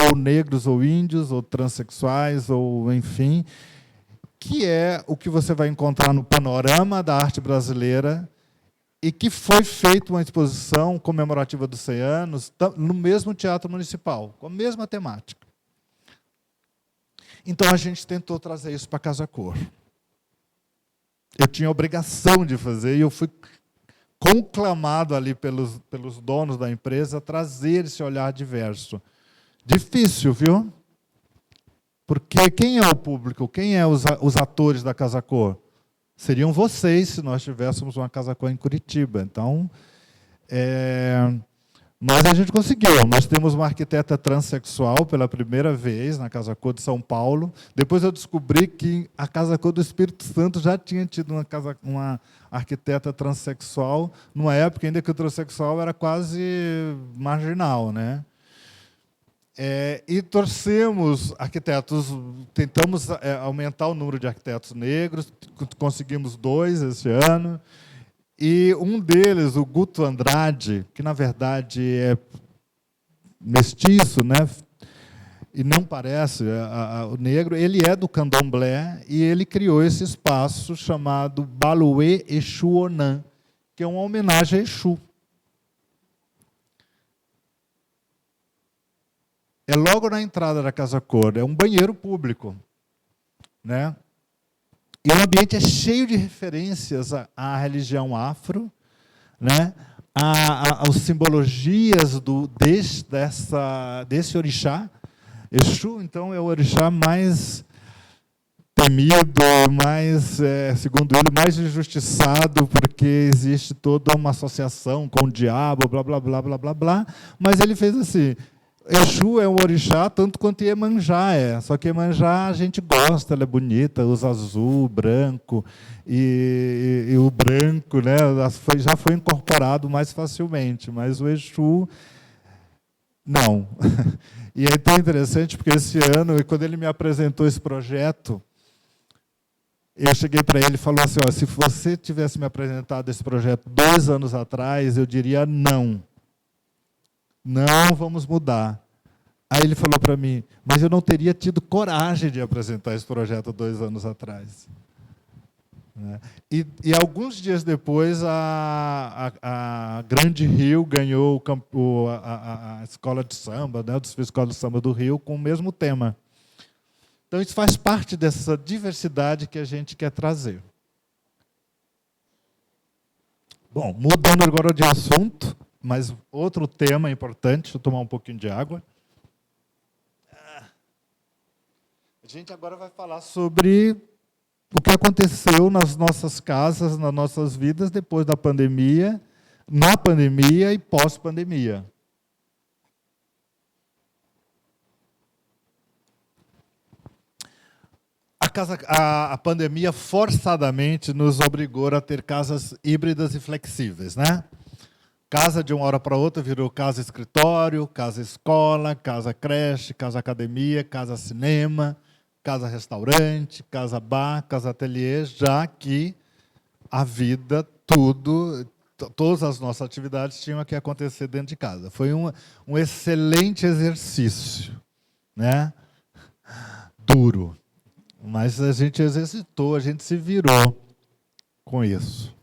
[SPEAKER 3] ou negros, ou índios, ou transexuais, ou enfim, que é o que você vai encontrar no panorama da arte brasileira e que foi feita uma exposição comemorativa dos 100 anos no mesmo Teatro Municipal, com a mesma temática. Então, a gente tentou trazer isso para a Casa Cor. Eu tinha a obrigação de fazer, e eu fui conclamado ali pelos donos da empresa a trazer esse olhar diverso. Difícil, viu? Porque quem é o público? Quem é os atores da Casa Cor? Seriam vocês, se nós tivéssemos uma Casa Cor em Curitiba. Então, mas a gente conseguiu. Nós temos uma arquiteta transexual pela primeira vez na Casa Cor de São Paulo. Depois eu descobri que a Casa Cor do Espírito Santo já tinha tido uma arquiteta transexual, numa época ainda que o transexual era quase marginal, né? E torcemos arquitetos, tentamos aumentar o número de arquitetos negros, conseguimos 2 esse ano, e um deles, o Guto Andrade, que na verdade é mestiço, né? E não parece o negro, ele é do candomblé e ele criou esse espaço chamado Baluê Exu Onan, que é uma homenagem a Exu. É logo na entrada da Casa Cor, é um banheiro público, né? E o ambiente é cheio de referências à religião afro, né? Às simbologias desse orixá. Exu, então, é o orixá mais temido, mais, segundo ele, mais injustiçado, porque existe toda uma associação com o diabo, blá, blá, blá, blá, blá, blá. Mas ele fez assim... Exu é um orixá tanto quanto Iemanjá é, só que Iemanjá a gente gosta, ela é bonita, usa azul, branco, e o branco, né, já foi incorporado mais facilmente, mas o Exu, não. E é tão interessante, porque esse ano, quando ele me apresentou esse projeto, eu cheguei para ele e falou assim, ó, se você tivesse me apresentado esse projeto 2 anos atrás, eu diria não. Não vamos mudar. Aí ele falou para mim, mas eu não teria tido coragem de apresentar esse projeto 2 anos atrás. E alguns dias depois, a Grande Rio ganhou a escola de samba, né, a escola de samba do Rio, com o mesmo tema. Então, isso faz parte dessa diversidade que a gente quer trazer. Bom, mudando agora de assunto, mas outro tema importante, deixa eu tomar um pouquinho de água. A gente agora vai falar sobre o que aconteceu nas nossas casas, nas nossas vidas, depois da pandemia, na pandemia e pós-pandemia. A pandemia forçadamente nos obrigou a ter casas híbridas e flexíveis, né? Casa de uma hora para outra virou casa escritório, casa escola, casa creche, casa academia, casa cinema, casa restaurante, casa bar, casa ateliê, já que a vida, todas as nossas atividades tinham que acontecer dentro de casa. Foi um excelente exercício, né? Duro, mas a gente exercitou, a gente se virou com isso.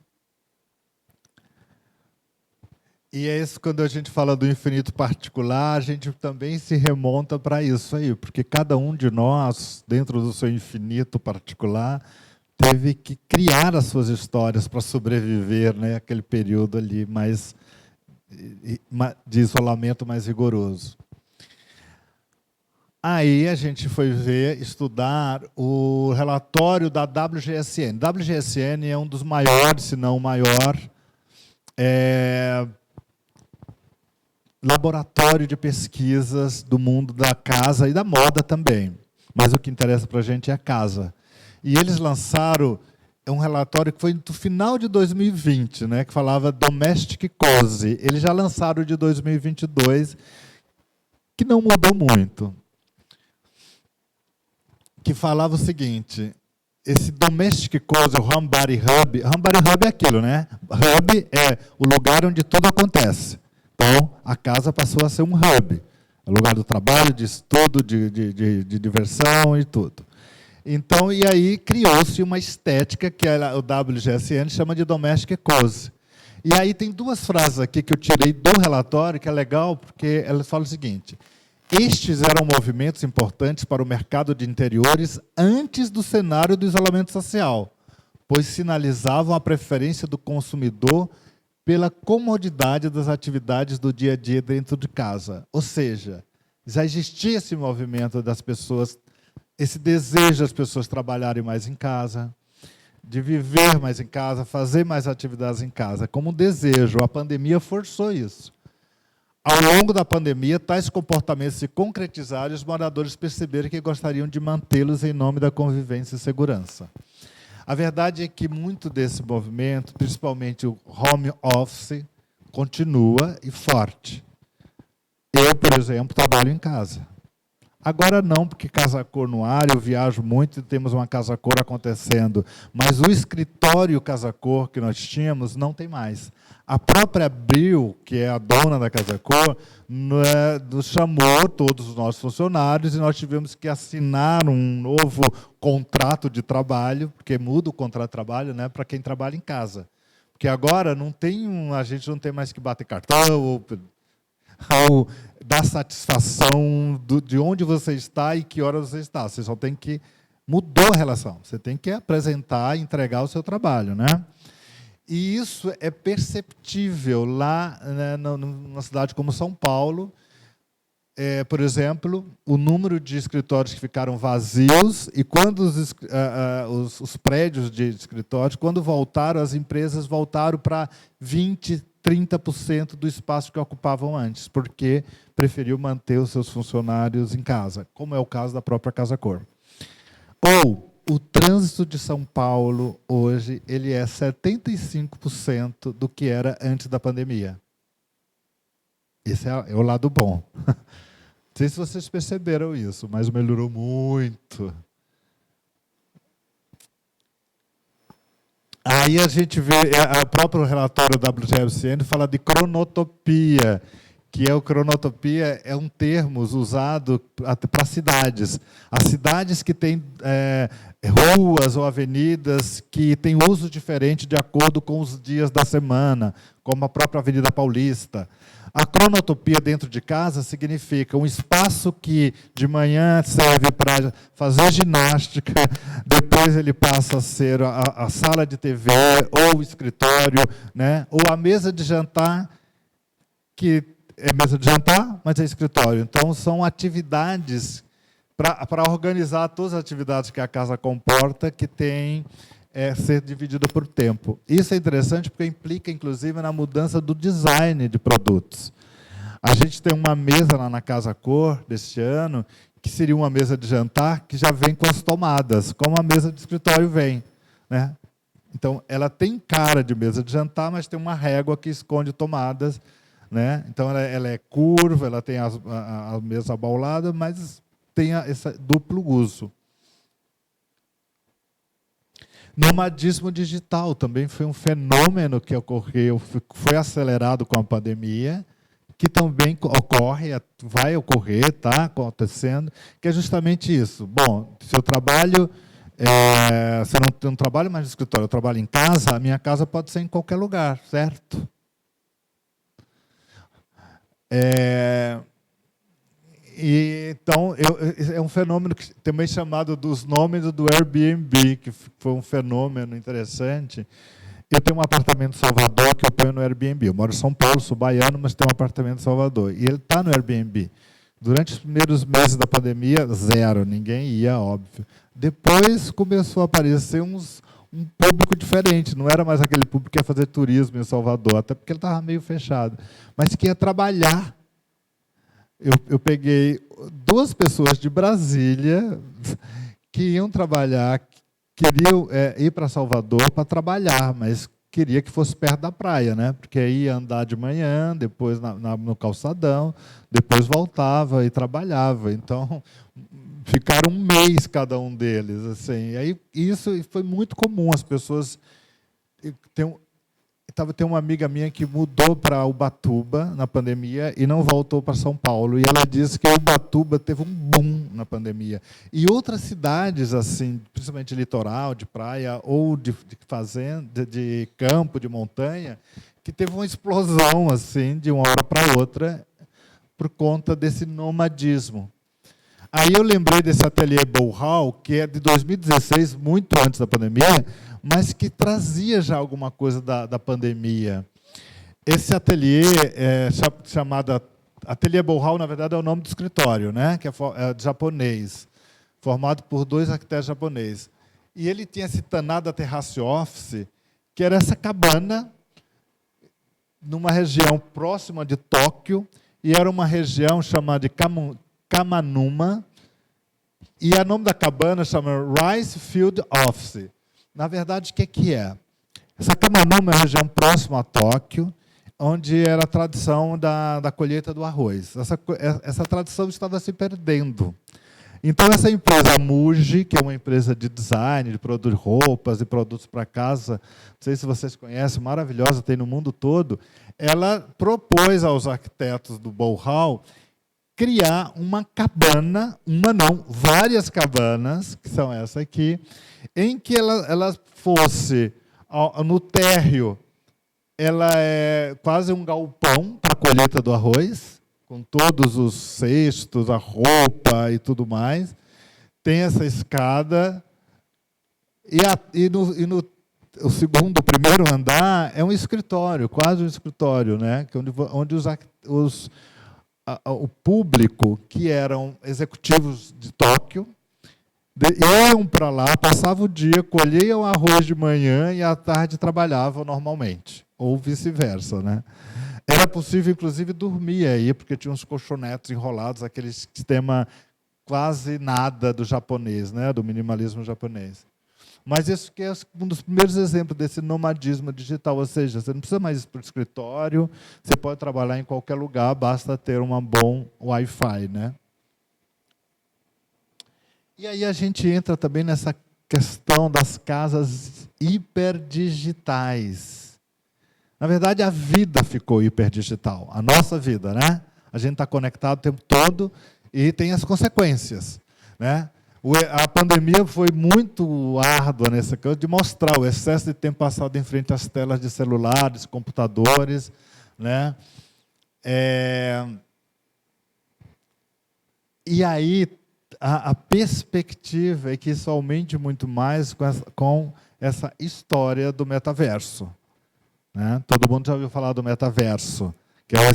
[SPEAKER 3] E é isso, quando a gente fala do infinito particular, a gente também se remonta para isso aí, porque cada um de nós, dentro do seu infinito particular, teve que criar as suas histórias para sobreviver, né, aquele período ali de isolamento mais rigoroso. Aí a gente foi estudar o relatório da WGSN. WGSN é um dos maiores, se não o maior, laboratório de pesquisas do mundo da casa e da moda também. Mas o que interessa para a gente é a casa. E eles lançaram um relatório que foi no final de 2020, né, que falava Domestic Cozy. Eles já lançaram o de 2022, que não mudou muito. Que falava o seguinte, esse Domestic Cozy, o Home Body Hub é aquilo, né? Hub é o lugar onde tudo acontece. Então, a casa passou a ser um hub, o lugar do trabalho, de estudo, de diversão e tudo. Então, e aí criou-se uma estética que o WGSN chama de Domestic Cozy. E aí tem duas frases aqui que eu tirei do relatório, que é legal, porque elas falam o seguinte: estes eram movimentos importantes para o mercado de interiores antes do cenário do isolamento social, pois sinalizavam a preferência do consumidor pela comodidade das atividades do dia a dia dentro de casa. Ou seja, já existia esse movimento das pessoas, esse desejo das pessoas trabalharem mais em casa, de viver mais em casa, fazer mais atividades em casa, como um desejo. A pandemia forçou isso. Ao longo da pandemia, tais comportamentos se concretizaram e os moradores perceberam que gostariam de mantê-los em nome da convivência e segurança. A verdade é que muito desse movimento, principalmente o home office, continua e forte. Eu, por exemplo, trabalho em casa. Agora não, porque Casa Cor no ar, eu viajo muito e temos uma Casa Cor acontecendo, mas o escritório Casa Cor que nós tínhamos não tem mais. A própria Abril, que é a dona da Casa Cor, nos chamou, todos os nossos funcionários, e nós tivemos que assinar um novo contrato de trabalho, porque muda o contrato de trabalho, né, para quem trabalha em casa. Porque agora a gente não tem mais que bater cartão ou dar satisfação de onde você está e que hora você está. Você só tem que... Mudou a relação. Você tem que apresentar e entregar o seu trabalho, né? E isso é perceptível lá, né, numa cidade como São Paulo. Por exemplo, o número de escritórios que ficaram vazios e quando os prédios de escritórios, quando voltaram, as empresas voltaram para 20%, 30% do espaço que ocupavam antes, porque preferiu manter os seus funcionários em casa, como é o caso da própria Casa Cor. Ou o trânsito de São Paulo, hoje, ele é 75% do que era antes da pandemia. Esse é o lado bom. Não sei se vocês perceberam isso, mas melhorou muito. Aí a gente vê, o próprio relatório da WGSN fala de cronotopia, que cronotopia é um termo usado para cidades. As cidades que têm ruas ou avenidas que têm uso diferente de acordo com os dias da semana, como a própria Avenida Paulista. A cronotopia dentro de casa significa um espaço que de manhã serve para fazer ginástica, depois ele passa a ser a sala de TV ou o escritório, né? Ou a mesa de jantar, que é mesa de jantar, mas é escritório. Então, são atividades para organizar todas as atividades que a casa comporta, que tem ser dividida por tempo. Isso é interessante porque implica, inclusive, na mudança do design de produtos. A gente tem uma mesa lá na Casa Cor, deste ano, que seria uma mesa de jantar, que já vem com as tomadas, como a mesa de escritório vem, né? Então, ela tem cara de mesa de jantar, mas tem uma régua que esconde tomadas, né? Então, ela é curva, ela tem a mesa abaulada, mas tem esse duplo uso. Nomadismo digital também foi um fenômeno que ocorreu, foi acelerado com a pandemia, que também ocorre, vai ocorrer, está acontecendo, que é justamente isso. Bom, se eu trabalho, se eu não trabalho mais no escritório, eu trabalho em casa, a minha casa pode ser em qualquer lugar, certo? Então, é um fenômeno que, também chamado dos nomes do Airbnb, que foi um fenômeno interessante. Eu tenho um apartamento em Salvador que eu ponho no Airbnb. Eu moro em São Paulo, sou baiano, mas tenho um apartamento em Salvador. E ele está no Airbnb. Durante os primeiros meses da pandemia, zero, ninguém ia, óbvio. Depois começou a aparecer um público diferente, não era mais aquele público que ia fazer turismo em Salvador, até porque ele estava meio fechado, mas que ia trabalhar. Eu peguei 2 pessoas de Brasília que iam trabalhar, queriam ir para Salvador para trabalhar, mas queria que fosse perto da praia, né? Porque aí ia andar de manhã, depois no calçadão, depois voltava e trabalhava. Então, ficaram 1 mês cada um deles. Assim. E aí, isso foi muito comum. As pessoas... Tem uma amiga minha que mudou para Ubatuba na pandemia e não voltou para São Paulo. E ela disse que Ubatuba teve um boom na pandemia. E outras cidades, assim, principalmente litoral, de praia, ou de fazenda, de campo, de montanha, que teve uma explosão assim, de uma hora para outra, por conta desse nomadismo. Aí eu lembrei desse ateliê Bohal, que é de 2016, muito antes da pandemia, mas que trazia já alguma coisa da pandemia. Esse ateliê, chamado Ateliê Bohal, na verdade, é o nome do escritório, né? Que é japonês, formado por 2 arquitetos japoneses. E ele tinha esse Tanada Terrace Office, que era essa cabana, numa região próxima de Tóquio, e era uma região chamada de Kamanuma, e o nome da cabana chama Rice Field Office. Na verdade, o que é? Essa Kamanuma é uma região próxima a Tóquio, onde era a tradição da colheita do arroz. Essa tradição estava se perdendo. Então, essa empresa, a Muji, que é uma empresa de design, de produtos de roupas e produtos para casa, não sei se vocês conhecem, maravilhosa, tem no mundo todo, ela propôs aos arquitetos do Bohal criar uma cabana, várias cabanas, que são essa aqui, em que ela fosse, no térreo, ela é quase um galpão para a colheita do arroz, com todos os cestos, a roupa e tudo mais. Tem essa escada, o primeiro andar é um escritório, quase um escritório, né? Onde o público, que eram executivos de Tóquio, iam para lá, passavam o dia, colhiam arroz de manhã e à tarde trabalhavam normalmente, ou vice-versa, né? Era possível, inclusive, dormir aí, porque tinha uns colchonetes enrolados, aquele sistema quase nada do japonês, né? Do minimalismo japonês. Mas isso que é um dos primeiros exemplos desse nomadismo digital, ou seja, você não precisa mais ir para o escritório, você pode trabalhar em qualquer lugar, basta ter um bom Wi-Fi, né? E aí a gente entra também nessa questão das casas hiperdigitais. Na verdade, a vida ficou hiperdigital, a nossa vida, né? A gente está conectado o tempo todo e tem as consequências, né? A pandemia foi muito árdua nessa coisa de mostrar o excesso de tempo passado em frente às telas de celulares, computadores, né? E aí a perspectiva é que isso aumente muito mais com essa história do metaverso, né? Todo mundo já ouviu falar do metaverso, que é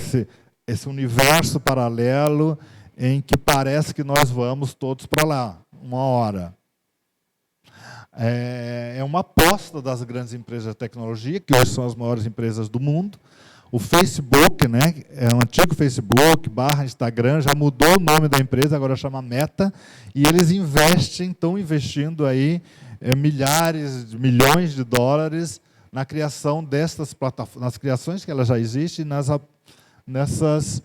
[SPEAKER 3] esse universo paralelo em que parece que nós vamos todos para lá, uma hora. É uma aposta das grandes empresas de tecnologia, que hoje são as maiores empresas do mundo. O Facebook, né, é o antigo Facebook, Instagram, já mudou o nome da empresa, agora chama Meta, e eles estão investindo aí milhões de dólares na criação destas plataformas, nas criações que elas já existem, nessas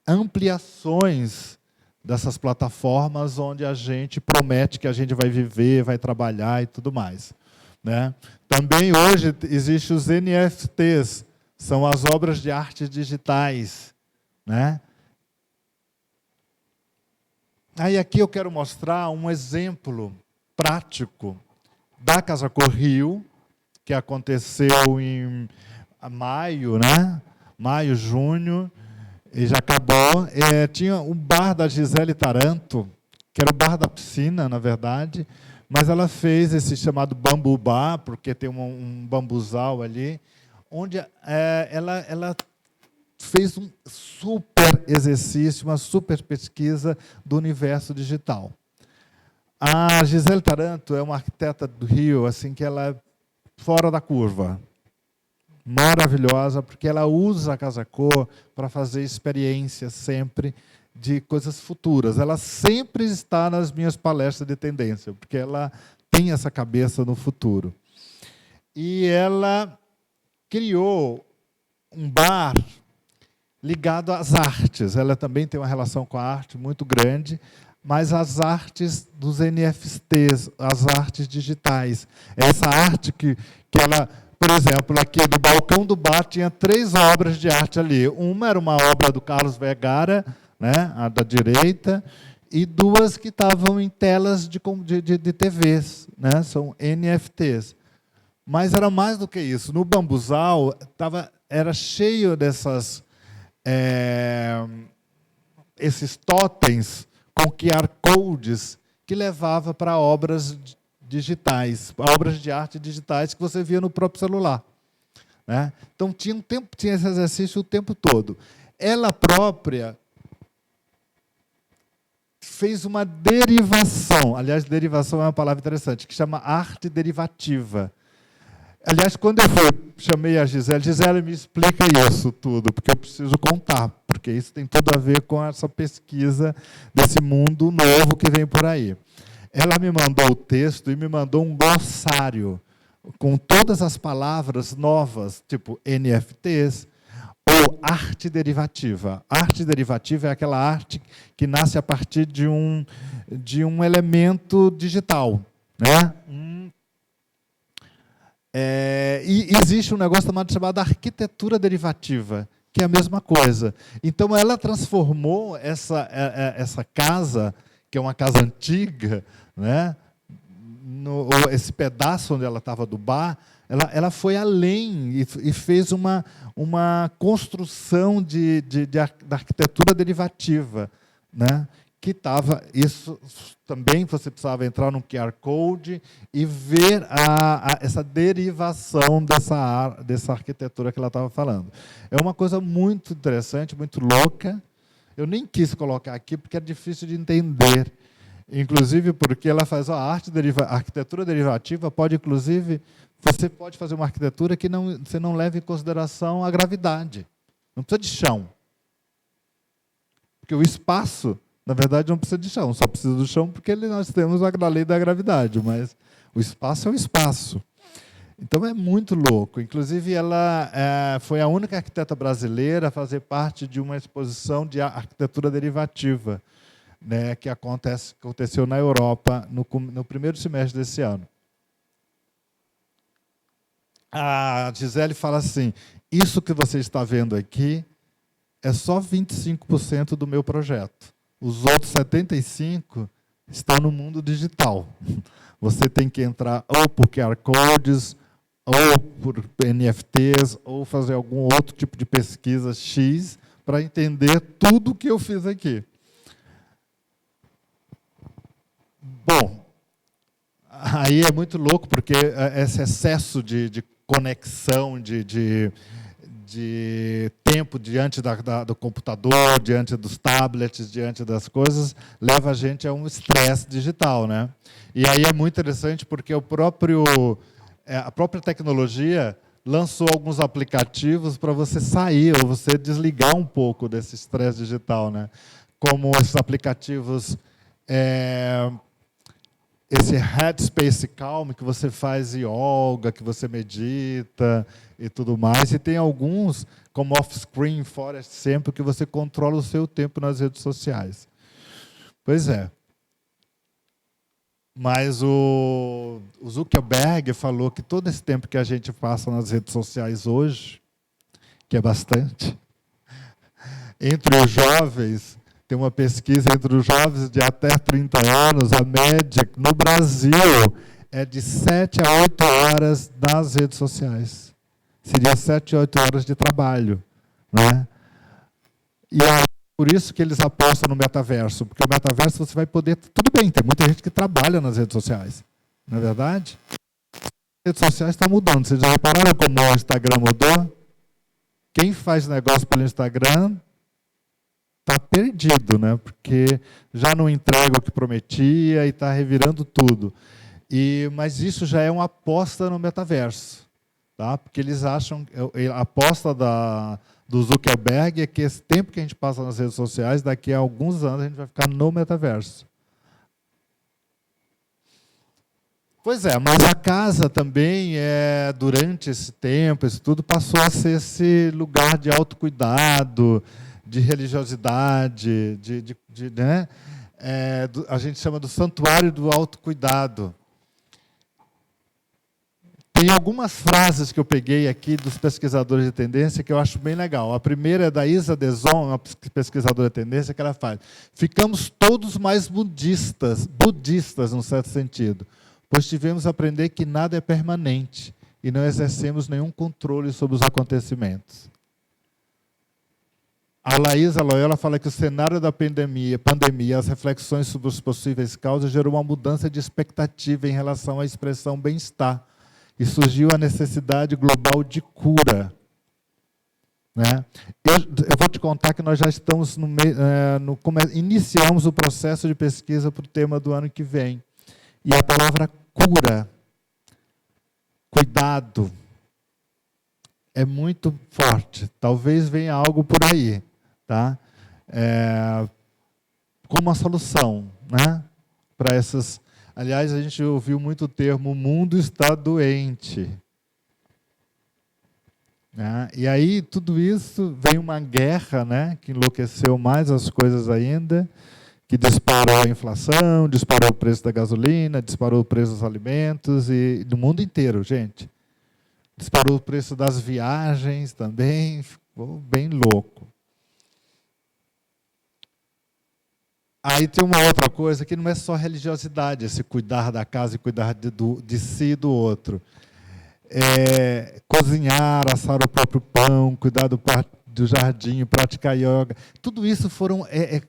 [SPEAKER 3] ampliações dessas plataformas onde a gente promete que a gente vai viver, vai trabalhar e tudo mais, né? Também hoje existem os NFTs, são as obras de arte digitais, né? Aí aqui eu quero mostrar um exemplo prático da Casa Cor Rio, que aconteceu em maio, né? Maio, junho, e já acabou. Tinha um bar da Gisele Taranto, que era o bar da piscina, na verdade, mas ela fez esse chamado Bambu Bar, porque tem um bambuzal ali, onde ela fez um super exercício, uma super pesquisa do universo digital. A Gisele Taranto é uma arquiteta do Rio, assim, que ela é fora da curva. Maravilhosa, porque ela usa a Casa Cor para fazer experiências sempre de coisas futuras. Ela sempre está nas minhas palestras de tendência, porque ela tem essa cabeça no futuro. E ela criou um bar ligado às artes. Ela também tem uma relação com a arte muito grande, mas as artes dos NFTs, as artes digitais. Essa arte que ela, por exemplo, aqui no balcão do bar tinha 3 obras de arte ali. Uma era uma obra do Carlos Vergara, né, a da direita, e 2 que estavam em telas de TVs, né, são NFTs. Mas era mais do que isso. No Bambuzal era cheio esses totens com QR codes que levava para obras digitais, obras de arte digitais que você via no próprio celular, né? Então tinha esse exercício o tempo todo. Ela própria fez uma derivação, aliás, derivação é uma palavra interessante, que chama arte derivativa. Aliás, quando eu chamei a Gisele, me explica isso tudo, porque eu preciso contar, porque isso tem tudo a ver com essa pesquisa desse mundo novo que vem por aí. Ela me mandou o texto e me mandou um glossário com todas as palavras novas, tipo NFTs ou arte derivativa. Arte derivativa é aquela arte que nasce a partir de um elemento digital, né? E existe um negócio chamado arquitetura derivativa, que é a mesma coisa. Então, ela transformou essa casa, que é uma casa antiga, né, esse pedaço onde ela estava do bar, ela foi além e fez uma construção da arquitetura derivativa, né, que estava, isso também você precisava entrar no QR Code e ver essa derivação dessa arquitetura que ela estava falando. É uma coisa muito interessante, muito louca. Eu nem quis colocar aqui porque é difícil de entender. Inclusive porque ela faz a arquitetura derivativa, você pode fazer uma arquitetura que você não leve em consideração a gravidade. Não precisa de chão. Porque o espaço, na verdade, não precisa de chão, só precisa do chão porque nós temos a lei da gravidade, mas o espaço é o espaço. Então, é muito louco. Inclusive, ela foi a única arquiteta brasileira a fazer parte de uma exposição de arquitetura derivativa, né, que aconteceu na Europa no primeiro semestre desse ano. A Gisele fala assim, isso que você está vendo aqui é só 25% do meu projeto. Os outros 75% estão no mundo digital. Você tem que entrar ou por QR Codes, ou por NFTs, ou fazer algum outro tipo de pesquisa X para entender tudo o que eu fiz aqui. Bom, aí é muito louco, porque esse excesso de conexão, de tempo diante do computador, diante dos tablets, diante das coisas, leva a gente a um estresse digital, né? E aí é muito interessante porque a própria tecnologia lançou alguns aplicativos para você sair ou você desligar um pouco desse estresse digital, né? Como esses aplicativos, esse Headspace Calm, que você faz yoga, que você medita e tudo mais. E tem alguns, como Offscreen, Forest Sempre, que você controla o seu tempo nas redes sociais. Pois é. Mas o Zuckerberg falou que todo esse tempo que a gente passa nas redes sociais hoje, que é bastante, entre os jovens, tem uma pesquisa entre os jovens de até 30 anos, a média no Brasil é de 7 a 8 horas nas redes sociais. Seria 7 a 8 horas de trabalho, né? E aí, por isso que eles apostam no metaverso, porque o metaverso você vai poder... Tudo bem, tem muita gente que trabalha nas redes sociais, não é verdade? As redes sociais estão mudando. Vocês já repararam como o Instagram mudou? quem faz negócio pelo Instagram está perdido, né? Porque já não entrega o que prometia e está revirando tudo. Mas isso já é uma aposta no metaverso, tá? Porque eles acham, a aposta do Zuckerberg é que esse tempo que a gente passa nas redes sociais, daqui a alguns anos a gente vai ficar no metaverso. Pois é, mas a casa também, durante esse tempo, isso tudo passou a ser esse lugar de autocuidado, de religiosidade, né? A gente chama do santuário do autocuidado. Tem algumas frases que eu peguei aqui dos pesquisadores de tendência que eu acho bem legal. A primeira é da Isa Deson, uma pesquisadora de tendência, que ela faz: ficamos todos mais budistas num certo sentido, pois tivemos a aprender que nada é permanente e não exercemos nenhum controle sobre os acontecimentos. A Laísa Loyola fala que o cenário da pandemia, as reflexões sobre os possíveis causas, gerou uma mudança de expectativa em relação à expressão bem-estar, e surgiu a necessidade global de cura. Né? Eu vou te contar que nós já estamos iniciamos o processo de pesquisa para o tema do ano que vem. E a palavra cura, cuidado, é muito forte. Talvez venha algo por aí, tá? Como uma solução, né? Para essas. Aliás, a gente ouviu muito o termo: o mundo está doente. Né? E aí, tudo isso, vem uma guerra, né, que enlouqueceu mais as coisas ainda, que disparou a inflação, disparou o preço da gasolina, disparou o preço dos alimentos, e do mundo inteiro, gente. Disparou o preço das viagens também, ficou bem louco. Aí tem uma outra coisa que não é só religiosidade, esse cuidar da casa e cuidar de si e do outro. Cozinhar, assar o próprio pão, cuidar do jardim, praticar yoga. Tudo isso foram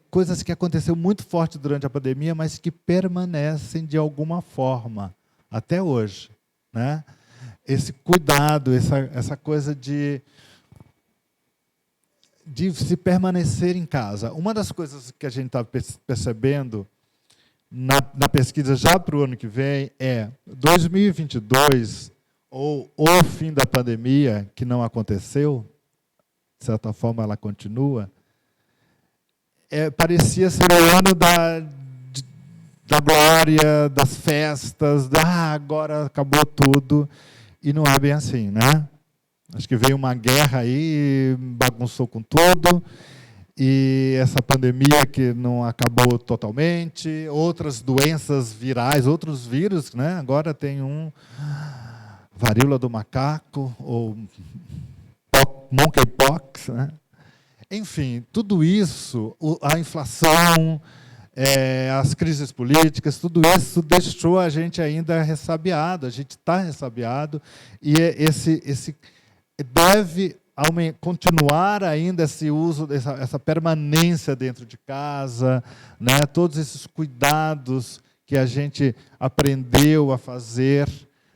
[SPEAKER 3] coisas que aconteceram muito forte durante a pandemia, mas que permanecem de alguma forma, até hoje. Né? Esse cuidado, essa coisa de se permanecer em casa. Uma das coisas que a gente está percebendo na pesquisa já para o ano que vem é 2022, ou o fim da pandemia, que não aconteceu, de certa forma ela continua, parecia ser o ano da glória, das festas, agora acabou tudo, e não é bem assim, né? Acho que veio uma guerra aí, bagunçou com tudo, e essa pandemia que não acabou totalmente, outras doenças virais, outros vírus, né? Agora tem varíola do macaco, ou monkeypox, né? Enfim, tudo isso, a inflação, as crises políticas, tudo isso deixou a gente ainda ressabiado, a gente está ressabiado, e deve continuar ainda esse uso, essa permanência dentro de casa, né? Todos esses cuidados que a gente aprendeu a fazer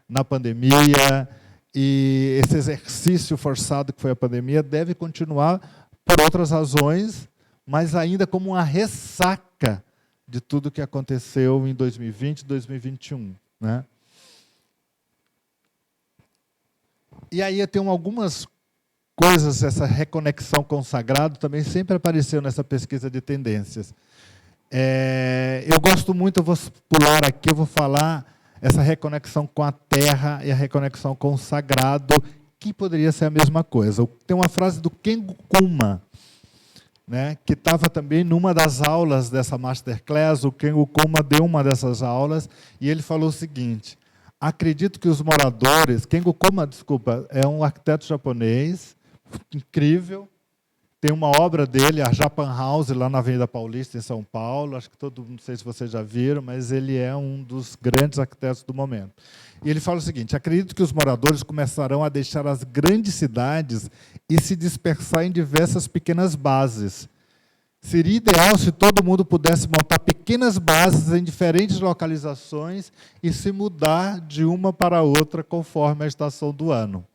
[SPEAKER 3] na pandemia, e esse exercício forçado que foi a pandemia deve continuar por outras razões, mas ainda como uma ressaca de tudo que aconteceu em 2020 e 2021. Né? E aí eu tenho algumas coisas, essa reconexão com o sagrado também sempre apareceu nessa pesquisa de tendências. Eu gosto muito, eu vou pular aqui, eu vou falar essa reconexão com a terra e a reconexão com o sagrado, que poderia ser a mesma coisa. Tem uma frase do Kengo Kuma, né, que estava também numa das aulas dessa masterclass. O Kengo Kuma deu uma dessas aulas e ele falou o seguinte: acredito que os moradores... Kengo Kuma, desculpa, é um arquiteto japonês, incrível. Tem uma obra dele, a Japan House, lá na Avenida Paulista, em São Paulo. Acho que não sei se vocês já viram, mas ele é um dos grandes arquitetos do momento. E ele fala o seguinte: acredito que os moradores começarão a deixar as grandes cidades e se dispersar em diversas pequenas bases. Seria ideal se todo mundo pudesse montar pequenas bases em diferentes localizações e se mudar de uma para outra conforme a estação do ano.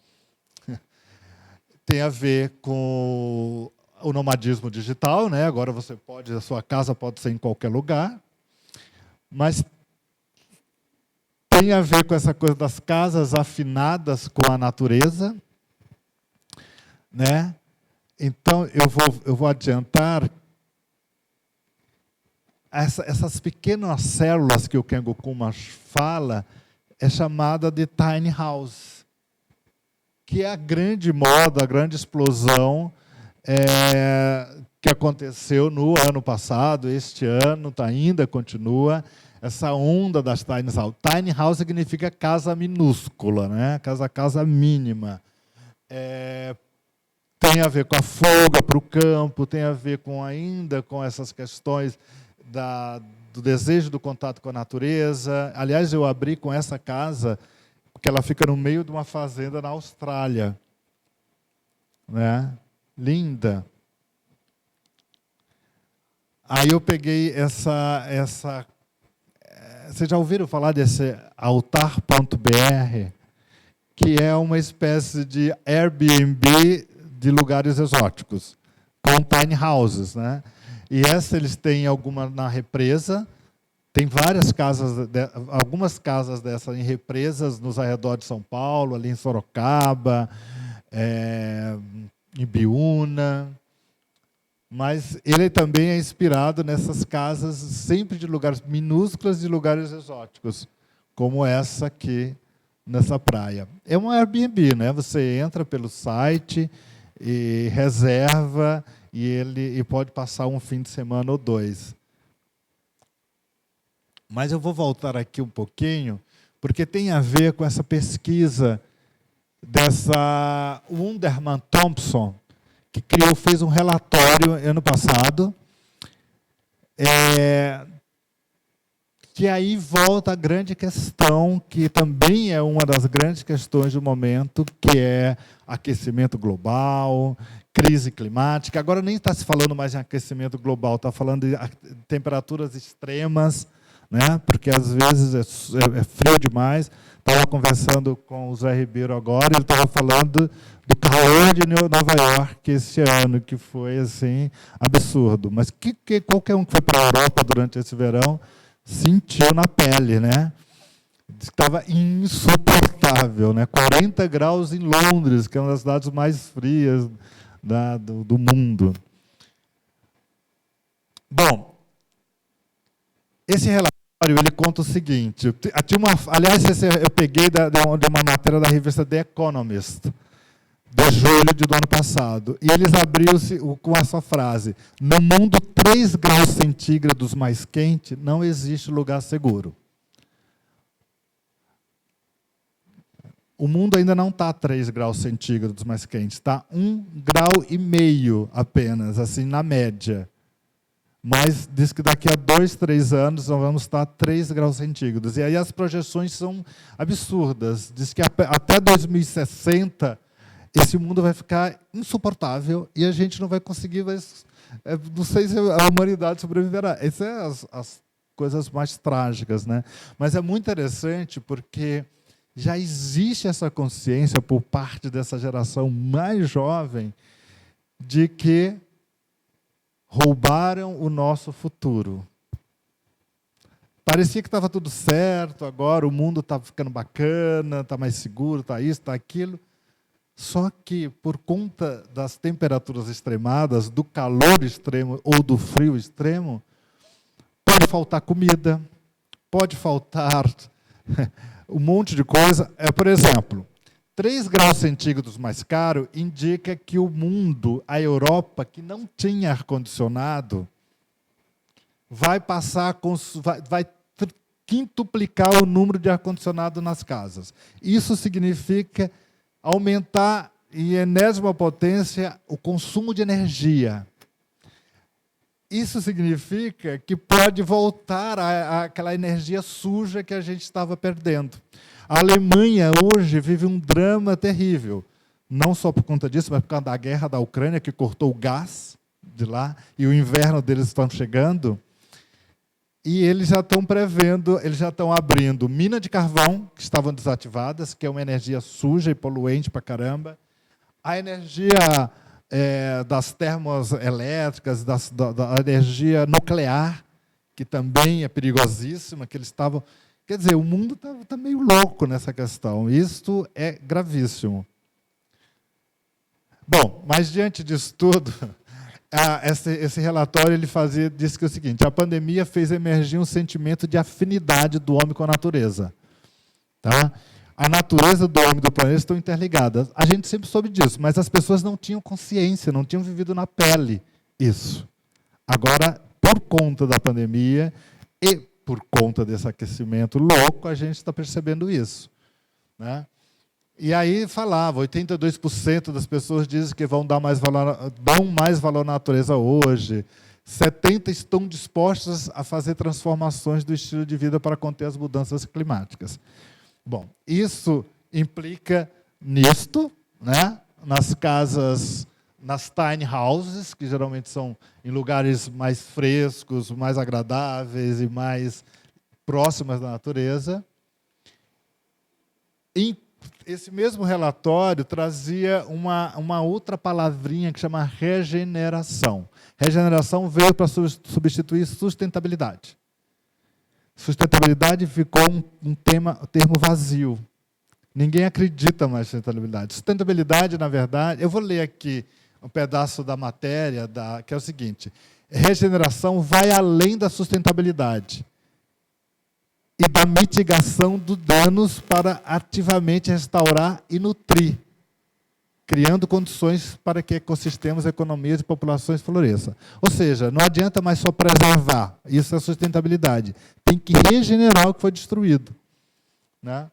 [SPEAKER 3] tem a ver com o nomadismo digital, né? Agora a sua casa pode ser em qualquer lugar, mas tem a ver com essa coisa das casas afinadas com a natureza, né? Então, eu vou adiantar essas pequenas células que o Kengo Kuma fala, é chamada de tiny house, que é a grande moda, a grande explosão que aconteceu no ano passado, este ano ainda continua, essa onda das tiny house. Tiny house significa casa minúscula, né? Casa mínima. Tem a ver com a folga para o campo, tem a ver ainda com essas questões do desejo do contato com a natureza. Aliás, eu abri com essa casa, porque ela fica no meio de uma fazenda na Austrália. Né? Linda. Aí eu peguei essa. Vocês já ouviram falar desse altar.br, que é uma espécie de Airbnb de lugares exóticos, com tiny houses, né? E eles têm alguma na represa, tem várias casas, algumas casas dessas em represas nos arredores de São Paulo, ali em Sorocaba, em Biúna. Mas ele também é inspirado nessas casas, sempre de lugares minúsculos, de lugares exóticos, como essa aqui, nessa praia. É um Airbnb, né? Você entra pelo site e reserva, e pode passar um fim de semana ou 2. Mas eu vou voltar aqui um pouquinho, porque tem a ver com essa pesquisa dessa Wunderman Thompson, que fez um relatório ano passado, que aí volta a grande questão, que também é uma das grandes questões do momento, que é aquecimento global, crise climática. Agora nem está se falando mais em aquecimento global, está falando de temperaturas extremas, né? Porque às vezes é frio demais. Estava conversando com o Zé Ribeiro agora, ele estava falando do calor de Nova York esse ano, que foi assim absurdo. Mas qualquer um que foi para a Europa durante esse verão sentiu na pele, né? Estava insuportável, né? 40 graus em Londres, que é uma das cidades mais frias do mundo. Bom, esse relatório ele conta o seguinte. Aliás, eu peguei de uma matéria da revista The Economist, de julho do ano passado. E eles abriram-se com essa frase: no mundo 3 graus centígrados mais quente, não existe lugar seguro. O mundo ainda não está a 3 graus centígrados mais quente, está 1,5 grau apenas, assim, na média. Mas diz que daqui a 2, 3 anos nós vamos estar a 3 graus centígrados. E aí as projeções são absurdas. Diz que até 2060 esse mundo vai ficar insuportável e a gente não vai conseguir, não sei se a humanidade sobreviverá. Essas são as coisas mais trágicas, né? Mas é muito interessante porque já existe essa consciência por parte dessa geração mais jovem de que roubaram o nosso futuro. Parecia que estava tudo certo, agora o mundo está ficando bacana, está mais seguro, está isso, está aquilo. Só que, por conta das temperaturas extremadas, do calor extremo ou do frio extremo, pode faltar comida, pode faltar um monte de coisa. Por exemplo, 3 graus centígrados mais caro indica que o mundo, a Europa, que não tinha ar-condicionado, vai quintuplicar o número de ar-condicionado nas casas. Isso significa aumentar em enésima potência o consumo de energia. Isso significa que pode voltar àquela energia suja que a gente estava perdendo. A Alemanha, hoje, vive um drama terrível. Não só por conta disso, mas por causa da guerra da Ucrânia, que cortou o gás de lá, e o inverno deles está chegando. E eles já estão prevendo, eles já estão abrindo minas de carvão, que estavam desativadas, que é uma energia suja e poluente para caramba, A energia das termoelétricas, da energia nuclear, que também é perigosíssima, que eles estavam... Quer dizer, o mundo está meio louco nessa questão. Isto é gravíssimo. Bom, mas diante disso tudo, esse relatório disse que é o seguinte: a pandemia fez emergir um sentimento de afinidade do homem com a natureza. Tá? A natureza do homem e do planeta estão interligadas. A gente sempre soube disso, mas as pessoas não tinham consciência, não tinham vivido na pele isso. Agora, por conta da pandemia e por conta desse aquecimento louco, a gente está percebendo isso. Né? E aí falava, 82% das pessoas dizem que dão mais valor à natureza hoje, 70% estão dispostas a fazer transformações do estilo de vida para conter as mudanças climáticas. Bom, isso implica nisto, né? Nas casas, nas tiny houses, que geralmente são em lugares mais frescos, mais agradáveis e mais próximas da natureza. Esse mesmo relatório trazia uma outra palavrinha que chama regeneração. Regeneração veio para substituir sustentabilidade. Sustentabilidade ficou um termo vazio. Ninguém acredita mais em sustentabilidade. Sustentabilidade, na verdade, eu vou ler aqui um pedaço da matéria, que é o seguinte: regeneração vai além da sustentabilidade e da mitigação dos danos para ativamente restaurar e nutrir, criando condições para que ecossistemas, economias e populações floresçam. Ou seja, não adianta mais só preservar, isso é sustentabilidade. Tem que regenerar o que foi destruído. Né?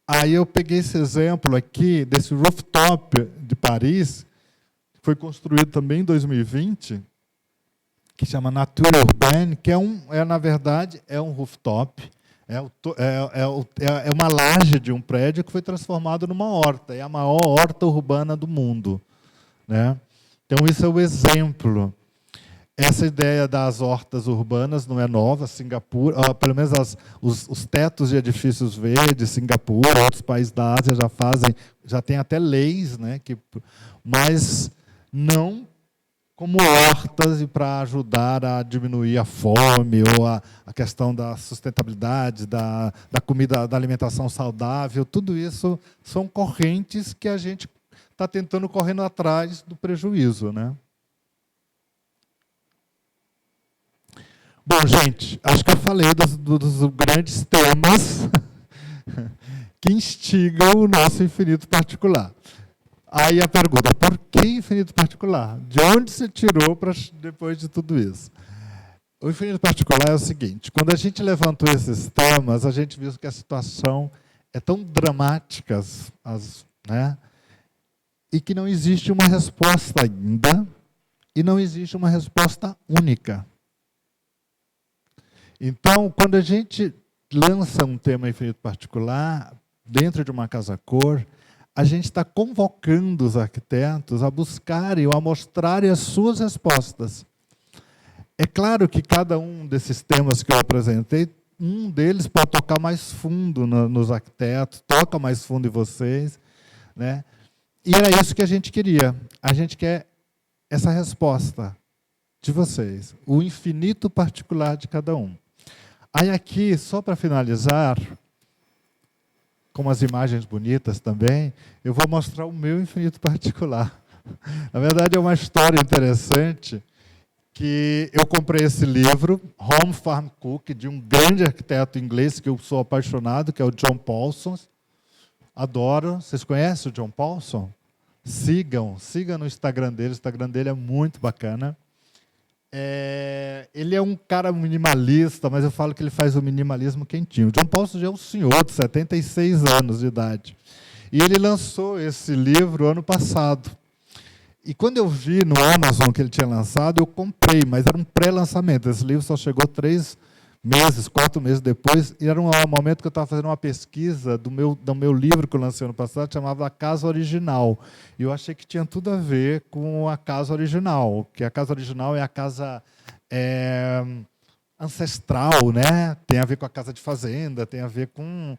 [SPEAKER 3] Aí eu peguei esse exemplo aqui, desse rooftop de Paris, que foi construído também em 2020, que chama Nature Urbaine, que na verdade, é um rooftop, é uma laje de um prédio que foi transformado numa horta, é a maior horta urbana do mundo. Né? Então, isso é o exemplo. Essa ideia das hortas urbanas não é nova. Singapura, pelo menos os tetos de edifícios verdes, Singapura, outros países da Ásia já tem até leis, né, mas não como hortas e para ajudar a diminuir a fome ou a questão da sustentabilidade, da comida, da alimentação saudável. Tudo isso são correntes que a gente está tentando correndo atrás do prejuízo. Né? Bom, gente, acho que eu falei dos grandes temas que instigam o nosso infinito particular. Aí a pergunta, por que infinito particular? De onde se tirou depois de tudo isso? O infinito particular é o seguinte: quando a gente levantou esses temas, a gente viu que a situação é tão dramática, né, e que não existe uma resposta ainda, e não existe uma resposta única. Então, quando a gente lança um tema infinito particular, dentro de uma casa-cor, a gente está convocando os arquitetos a buscarem ou a mostrarem as suas respostas. É claro que cada um desses temas que eu apresentei, um deles pode tocar mais fundo nos arquitetos, toca mais fundo em vocês. Né? E era isso que a gente queria. A gente quer essa resposta de vocês, o infinito particular de cada um. Aí aqui, só para finalizar, com umas imagens bonitas também, eu vou mostrar o meu infinito particular. Na verdade, é uma história interessante, que eu comprei esse livro, Home Farm Cook, de um grande arquiteto inglês que eu sou apaixonado, que é o John Paulson. Adoro. Vocês conhecem o John Paulson? Sigam no Instagram dele. O Instagram dele é muito bacana. Ele é um cara minimalista, mas eu falo que ele faz o minimalismo quentinho. O John Paulson já é um senhor de 76 anos de idade. E ele lançou esse livro ano passado. E quando eu vi no Amazon que ele tinha lançado, eu comprei, mas era um pré-lançamento. Esse livro só chegou 4 meses depois, e era um momento que eu estava fazendo uma pesquisa do meu livro que eu lancei ano passado, chamava A Casa Original. E eu achei que tinha tudo a ver com a casa original, que a casa original é a casa ancestral, né? Tem a ver com a casa de fazenda, tem a ver com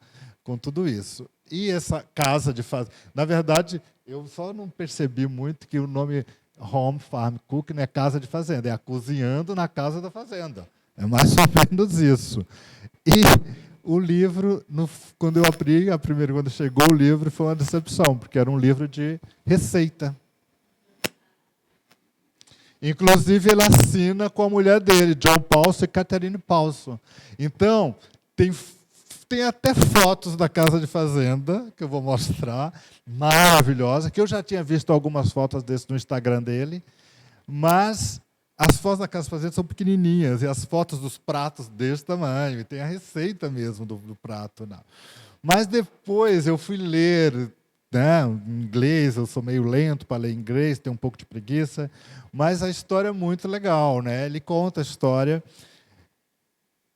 [SPEAKER 3] tudo isso. E essa casa de fazenda... Na verdade, eu só não percebi muito que o nome Home Farm Cooking é casa de fazenda, é cozinhando na casa da fazenda. É mais ou menos isso. E o livro, quando eu abri, quando chegou o livro, foi uma decepção, porque era um livro de receita. Inclusive, ele assina com a mulher dele, John Paulson e Catherine Paulson. Então, tem até fotos da casa de fazenda, que eu vou mostrar, maravilhosa, que eu já tinha visto algumas fotos desse no Instagram dele, mas as fotos da casa de fazenda são pequenininhas, e as fotos dos pratos desse tamanho, e tem a receita mesmo do prato. Não. Mas depois eu fui ler, né, em inglês, eu sou meio lento para ler inglês, tenho um pouco de preguiça, mas a história é muito legal, né? Ele conta a história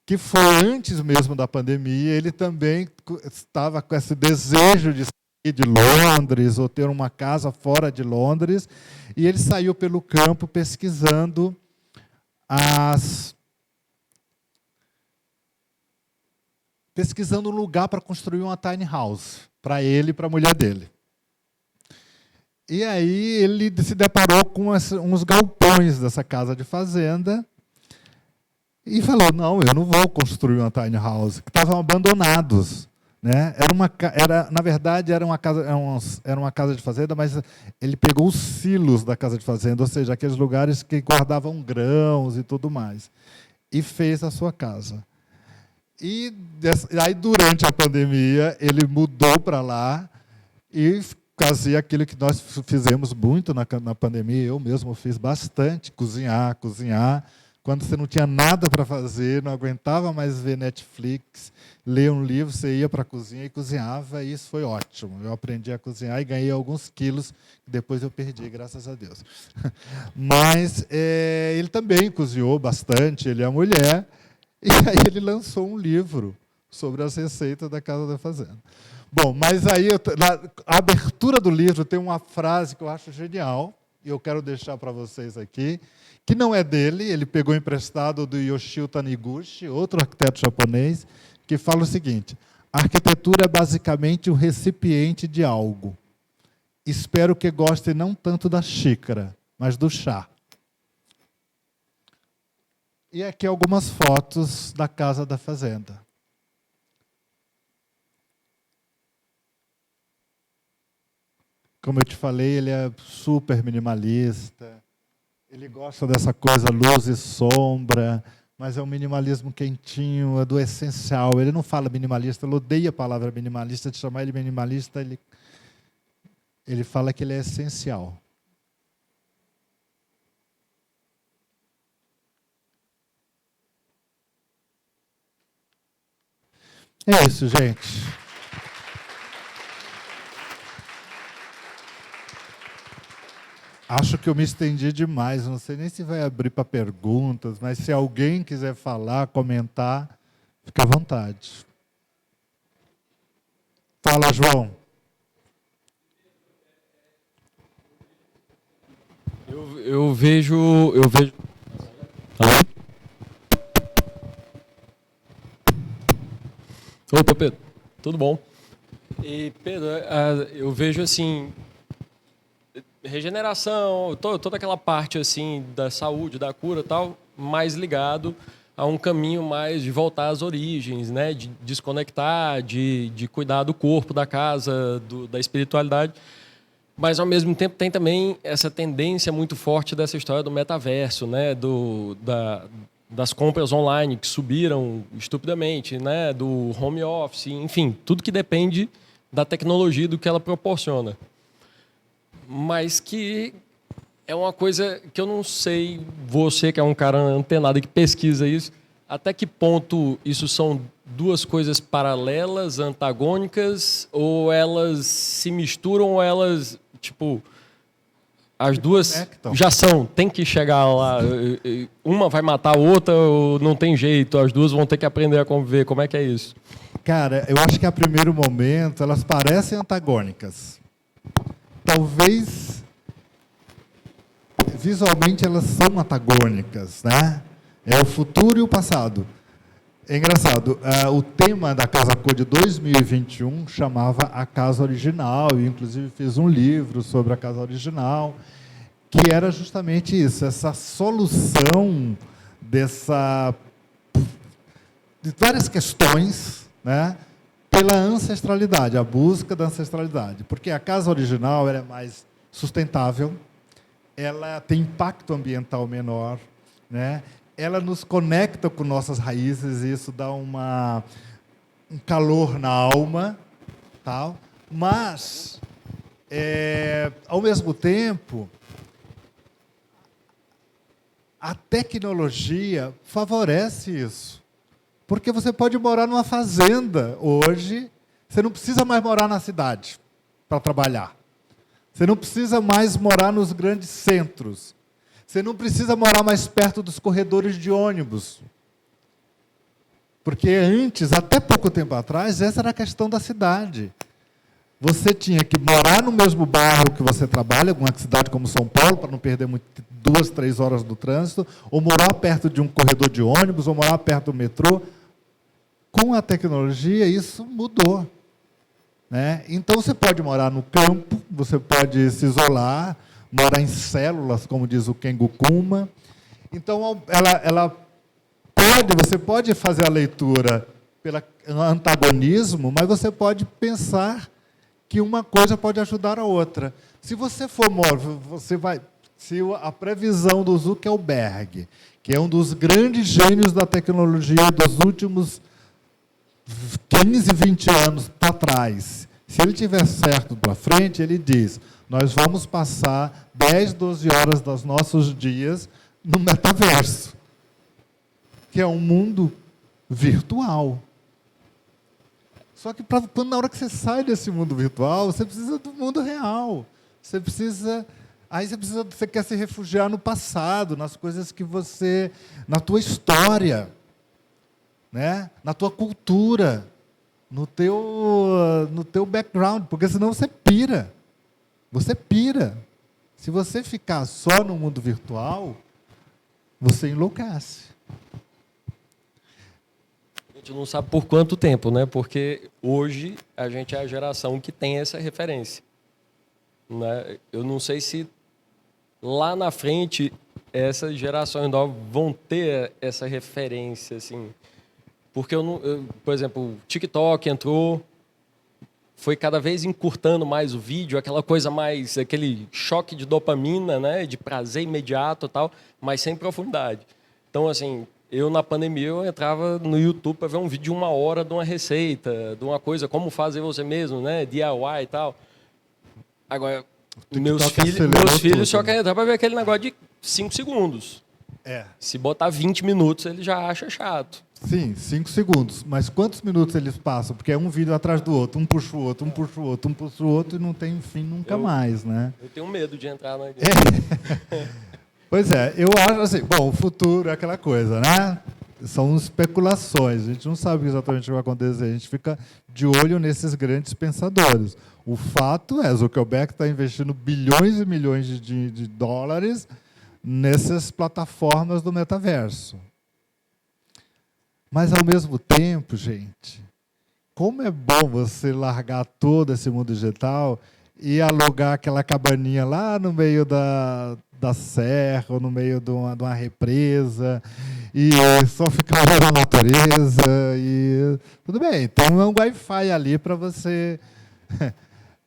[SPEAKER 3] que foi antes mesmo da pandemia, ele também estava com esse desejo de sair de Londres ou ter uma casa fora de Londres, e ele saiu pelo campo pesquisando um lugar para construir uma tiny house para ele e para a mulher dele. E aí ele se deparou com uns galpões dessa casa de fazenda e falou, não, eu não vou construir uma tiny house, que estavam abandonados. Né? Na verdade, era uma casa de fazenda, mas ele pegou os silos da casa de fazenda, ou seja, aqueles lugares que guardavam grãos e tudo mais, e fez a sua casa. E aí, durante a pandemia, ele mudou para lá e fazia aquilo que nós fizemos muito na pandemia, eu mesmo fiz bastante, cozinhar. Quando você não tinha nada para fazer, não aguentava mais ver Netflix, ler um livro, você ia para a cozinha e cozinhava, e isso foi ótimo. Eu aprendi a cozinhar e ganhei alguns quilos, que depois eu perdi, graças a Deus. Mas ele também cozinhou bastante, ele é a mulher, e aí ele lançou um livro sobre as receitas da Casa da Fazenda. Bom, mas aí, na abertura do livro, tem uma frase que eu acho genial, e eu quero deixar para vocês aqui, que não é dele, ele pegou emprestado do Yoshio Taniguchi, outro arquiteto japonês, que fala o seguinte: a arquitetura é basicamente um recipiente de algo. Espero que gostem não tanto da xícara, mas do chá. E aqui algumas fotos da Casa da Fazenda. Como eu te falei, ele é super minimalista. Ele gosta dessa coisa luz e sombra, mas é um minimalismo quentinho, é do essencial. Ele não fala minimalista, ele odeia a palavra minimalista. De chamar ele minimalista, ele fala que ele é essencial. É isso, gente. Acho que eu me estendi demais, não sei nem se vai abrir para perguntas, mas se alguém quiser falar, comentar, fica à vontade. Fala, João.
[SPEAKER 4] Eu vejo. Alô? Opa, Pedro, tudo bom? E, Pedro, eu vejo assim, regeneração, toda aquela parte assim da saúde, da cura, tal, mais ligado a um caminho mais de voltar às origens, né, de desconectar, de cuidar do corpo, da casa, da espiritualidade. Mas ao mesmo tempo tem também essa tendência muito forte dessa história do metaverso, né, das compras online que subiram estupidamente, né, do home office, enfim, tudo que depende da tecnologia, do que ela proporciona. Mas que é uma coisa que eu não sei, você que é um cara antenado e que pesquisa isso, até que ponto isso são duas coisas paralelas, antagônicas, ou elas se misturam, ou elas, tipo, as duas já são, tem que chegar lá, uma vai matar a outra, ou não tem jeito, as duas vão ter que aprender a conviver, como é que é isso?
[SPEAKER 3] Cara, eu acho que a primeiro momento elas parecem antagônicas. Talvez visualmente elas são antagônicas, né? É o futuro e o passado. É engraçado, o tema da Casa Cor de 2021 chamava A Casa Original, e inclusive fiz um livro sobre a Casa Original, que era justamente isso, essa solução de várias questões, né, pela ancestralidade, a busca da ancestralidade. Porque a casa original ela é mais sustentável, ela tem impacto ambiental menor, né, ela nos conecta com nossas raízes, e isso dá um calor na alma, tal. Mas, ao mesmo tempo, a tecnologia favorece isso. Porque você pode morar numa fazenda hoje, você não precisa mais morar na cidade para trabalhar. Você não precisa mais morar nos grandes centros. Você não precisa morar mais perto dos corredores de ônibus. Porque antes, até pouco tempo atrás, essa era a questão da cidade. Você tinha que morar no mesmo bairro que você trabalha, uma cidade como São Paulo, para não perder 2, 3 horas do trânsito, ou morar perto de um corredor de ônibus, ou morar perto do metrô. Com a tecnologia, isso mudou, né? Então, você pode morar no campo, você pode se isolar, morar em células, como diz o Ken Gukuma. Então, você pode fazer a leitura pelo antagonismo, mas você pode pensar que uma coisa pode ajudar a outra. Se você for se a previsão do Zuckerberg, que é um dos grandes gênios da tecnologia dos últimos 15, 20 anos para trás, se ele tiver certo para frente, ele diz: nós vamos passar 10, 12 horas dos nossos dias no metaverso, que é um mundo virtual. Só que na hora que você sai desse mundo virtual, você precisa do mundo real. Você quer se refugiar no passado, nas coisas que na tua história, né? Na tua cultura, no teu background, porque senão você pira. Você pira. Se você ficar só no mundo virtual, você enlouquece.
[SPEAKER 4] A gente não sabe por quanto tempo, né? Porque hoje a gente é a geração que tem essa referência, né? Eu não sei se lá na frente essas gerações novas vão ter essa referência, assim. Porque por exemplo, o TikTok entrou, foi cada vez encurtando mais o vídeo, aquele choque de dopamina, né, de prazer imediato e tal, mas sem profundidade. Então, assim, na pandemia, eu entrava no YouTube para ver um vídeo de 1 hora de uma receita, de uma coisa, como fazer você mesmo, né, DIY e tal. Agora, meus filhos só querem entrar para ver aquele negócio de 5 segundos. Se botar 20 minutos, ele já acha chato.
[SPEAKER 3] Sim, 5 segundos. Mas quantos minutos eles passam? Porque é um vídeo atrás do outro, um puxa o outro, um puxa o outro, um puxa o outro, e não tem fim nunca mais, né?
[SPEAKER 4] Eu tenho medo de entrar na...
[SPEAKER 3] Pois é, eu acho assim, bom, o futuro é aquela coisa, né? São especulações, a gente não sabe exatamente o que vai acontecer, a gente fica de olho nesses grandes pensadores. O fato é, Zuckerberg está investindo bilhões e milhões de dólares nessas plataformas do metaverso. Mas, ao mesmo tempo, gente, como é bom você largar todo esse mundo digital e alugar aquela cabaninha lá no meio da serra, ou no meio de uma represa, e só ficar olhando a natureza. E tudo bem, tem um Wi-Fi ali para você...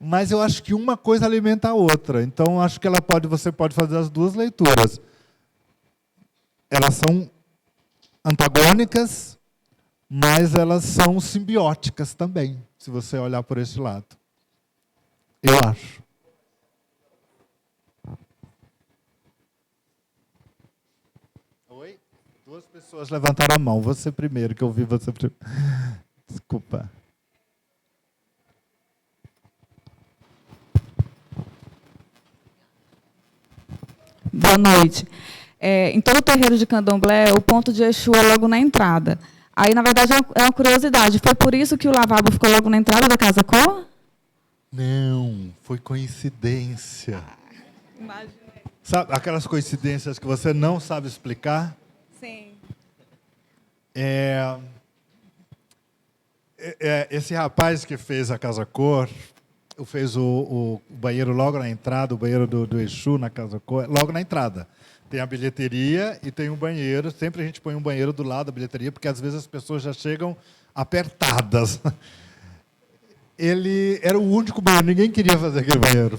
[SPEAKER 3] Mas eu acho que uma coisa alimenta a outra. Então, acho que você pode fazer as duas leituras. Elas são antagônicas, mas elas são simbióticas também, se você olhar por esse lado. Eu acho. Oi? 2 pessoas levantaram a mão. Você primeiro, que eu vi você primeiro. Desculpa.
[SPEAKER 5] Boa noite. Em todo o terreiro de Candomblé, o ponto de Exu é logo na entrada. Aí, na verdade, é uma curiosidade. Foi por isso que o lavabo ficou logo na entrada da Casa Cor?
[SPEAKER 3] Não, foi coincidência.
[SPEAKER 5] Imaginei.
[SPEAKER 3] Sabe aquelas coincidências que você não sabe explicar?
[SPEAKER 5] Sim.
[SPEAKER 3] esse rapaz que fez a Casa Cor, fez o banheiro logo na entrada, o banheiro do Exu na Casa Cor, logo na entrada. Tem a bilheteria e tem um banheiro. Sempre a gente põe um banheiro do lado da bilheteria, porque às vezes as pessoas já chegam apertadas. Ele era o único banheiro, ninguém queria fazer aquele banheiro.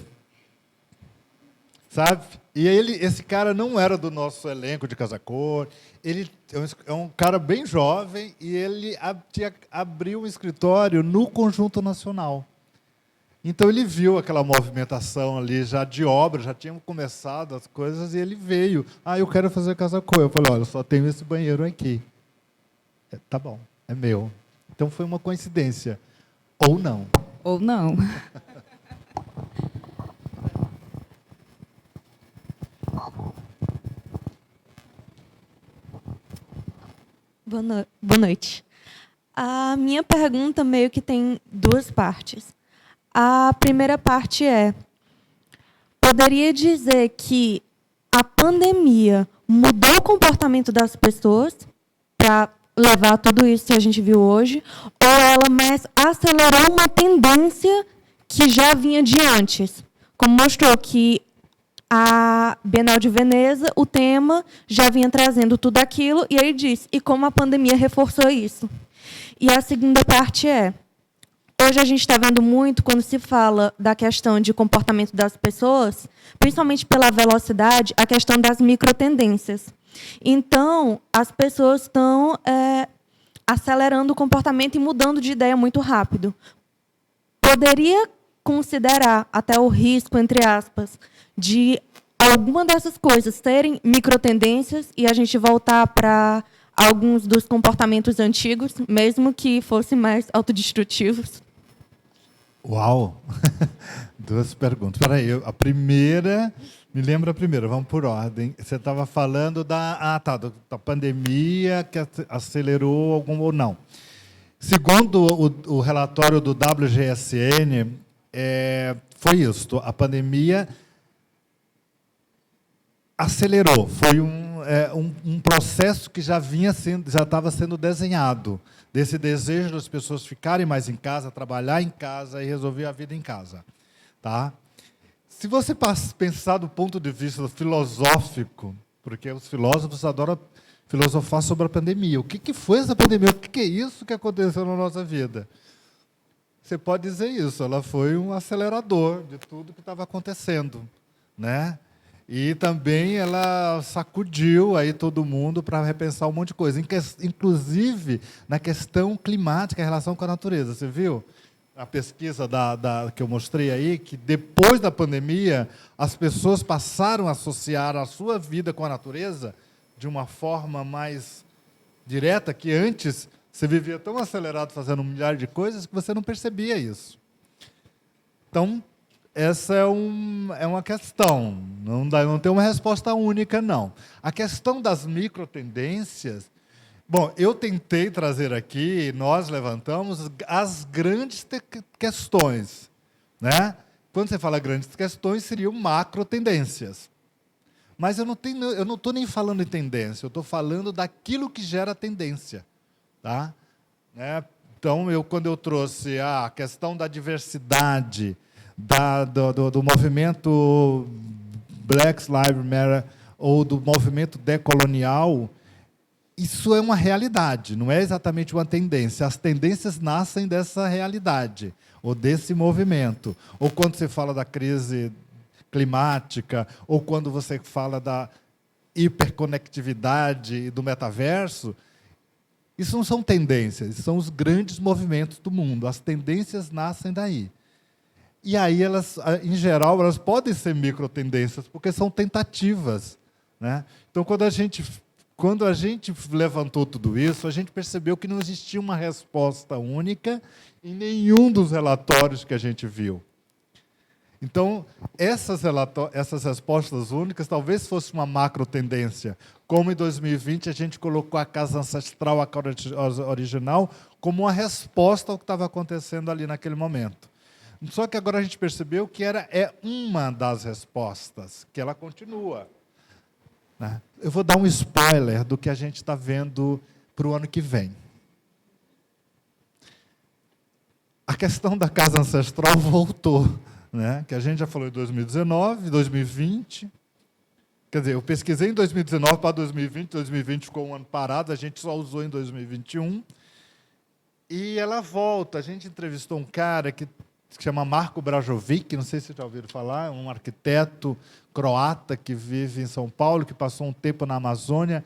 [SPEAKER 3] Sabe? E esse cara não era do nosso elenco de Casa Cor. Ele é um cara bem jovem e ele abriu um escritório no Conjunto Nacional. Então, ele viu aquela movimentação ali já de obra, já tinham começado as coisas, e ele veio. Eu quero fazer Casa Cor. Eu falei, olha, eu só tenho esse banheiro aqui. Tá bom, é meu. Então, foi uma coincidência. Ou não.
[SPEAKER 5] Ou não.
[SPEAKER 6] Boa noite. A minha pergunta meio que tem duas partes. A primeira parte poderia dizer que a pandemia mudou o comportamento das pessoas para levar a tudo isso que a gente viu hoje, ou ela mais acelerou uma tendência que já vinha de antes? Como mostrou que a Bienal de Veneza, o tema já vinha trazendo tudo aquilo, e ele disse, e como a pandemia reforçou isso? E a segunda parte hoje a gente está vendo muito, quando se fala da questão de comportamento das pessoas, principalmente pela velocidade, a questão das microtendências. Então, as pessoas estão acelerando o comportamento e mudando de ideia muito rápido. Poderia considerar até o risco, entre aspas, de alguma dessas coisas terem microtendências e a gente voltar para alguns dos comportamentos antigos, mesmo que fossem mais autodestrutivos?
[SPEAKER 3] Uau! Duas perguntas. Espera aí, a primeira... Me lembra a primeira, vamos por ordem. Você estava falando da pandemia que acelerou algum ou não. Segundo o relatório do WGSN, foi isso. A pandemia acelerou. Foi um processo que já estava sendo desenhado, desse desejo das pessoas ficarem mais em casa, trabalhar em casa e resolver a vida em casa. Tá? Se você pensar do ponto de vista filosófico, porque os filósofos adoram filosofar sobre a pandemia. O que foi essa pandemia? O que é isso que aconteceu na nossa vida? Você pode dizer isso, ela foi um acelerador de tudo que estava acontecendo, né? E também ela sacudiu aí todo mundo para repensar um monte de coisa, inclusive na questão climática, em relação com a natureza. Você viu a pesquisa que eu mostrei aí, que depois da pandemia as pessoas passaram a associar a sua vida com a natureza de uma forma mais direta, que antes você vivia tão acelerado fazendo um milhar de coisas que você não percebia isso. Então, essa é uma questão. Não tem uma resposta única, não. A questão das microtendências... Bom, eu tentei trazer aqui, nós levantamos as grandes questões. Né? Quando você fala grandes questões, seriam macrotendências. Mas eu não estou nem falando em tendência, eu estou falando daquilo que gera tendência. Tá? Né? Então, quando eu trouxe a questão da diversidade, do movimento Black Lives Matter ou do movimento decolonial, isso é uma realidade, não é exatamente uma tendência. As tendências nascem dessa realidade, ou desse movimento. Ou quando você fala da crise climática, ou quando você fala da hiperconectividade e do metaverso, isso não são tendências, são os grandes movimentos do mundo. As tendências nascem daí. E aí, elas, em geral, elas podem ser microtendências, porque são tentativas. Né? Então, quando a gente levantou tudo isso, a gente percebeu que não existia uma resposta única em nenhum dos relatórios que a gente viu. Então, essas respostas únicas talvez fosse uma macro tendência, como em 2020 a gente colocou a casa ancestral, a casa original, como uma resposta ao que estava acontecendo ali naquele momento. Só que agora a gente percebeu que é uma das respostas, que ela continua. Né? Eu vou dar um spoiler do que a gente está vendo para o ano que vem. a questão da casa ancestral voltou, né? Que a gente já falou em 2019, 2020. Quer dizer, eu pesquisei em 2019 para 2020, 2020 ficou um ano parado, a gente só usou em 2021. E ela volta. A gente entrevistou um cara que se chama Marko Brajovic, não sei se vocês já ouviram falar, é um arquiteto croata que vive em São Paulo, que passou um tempo na Amazônia.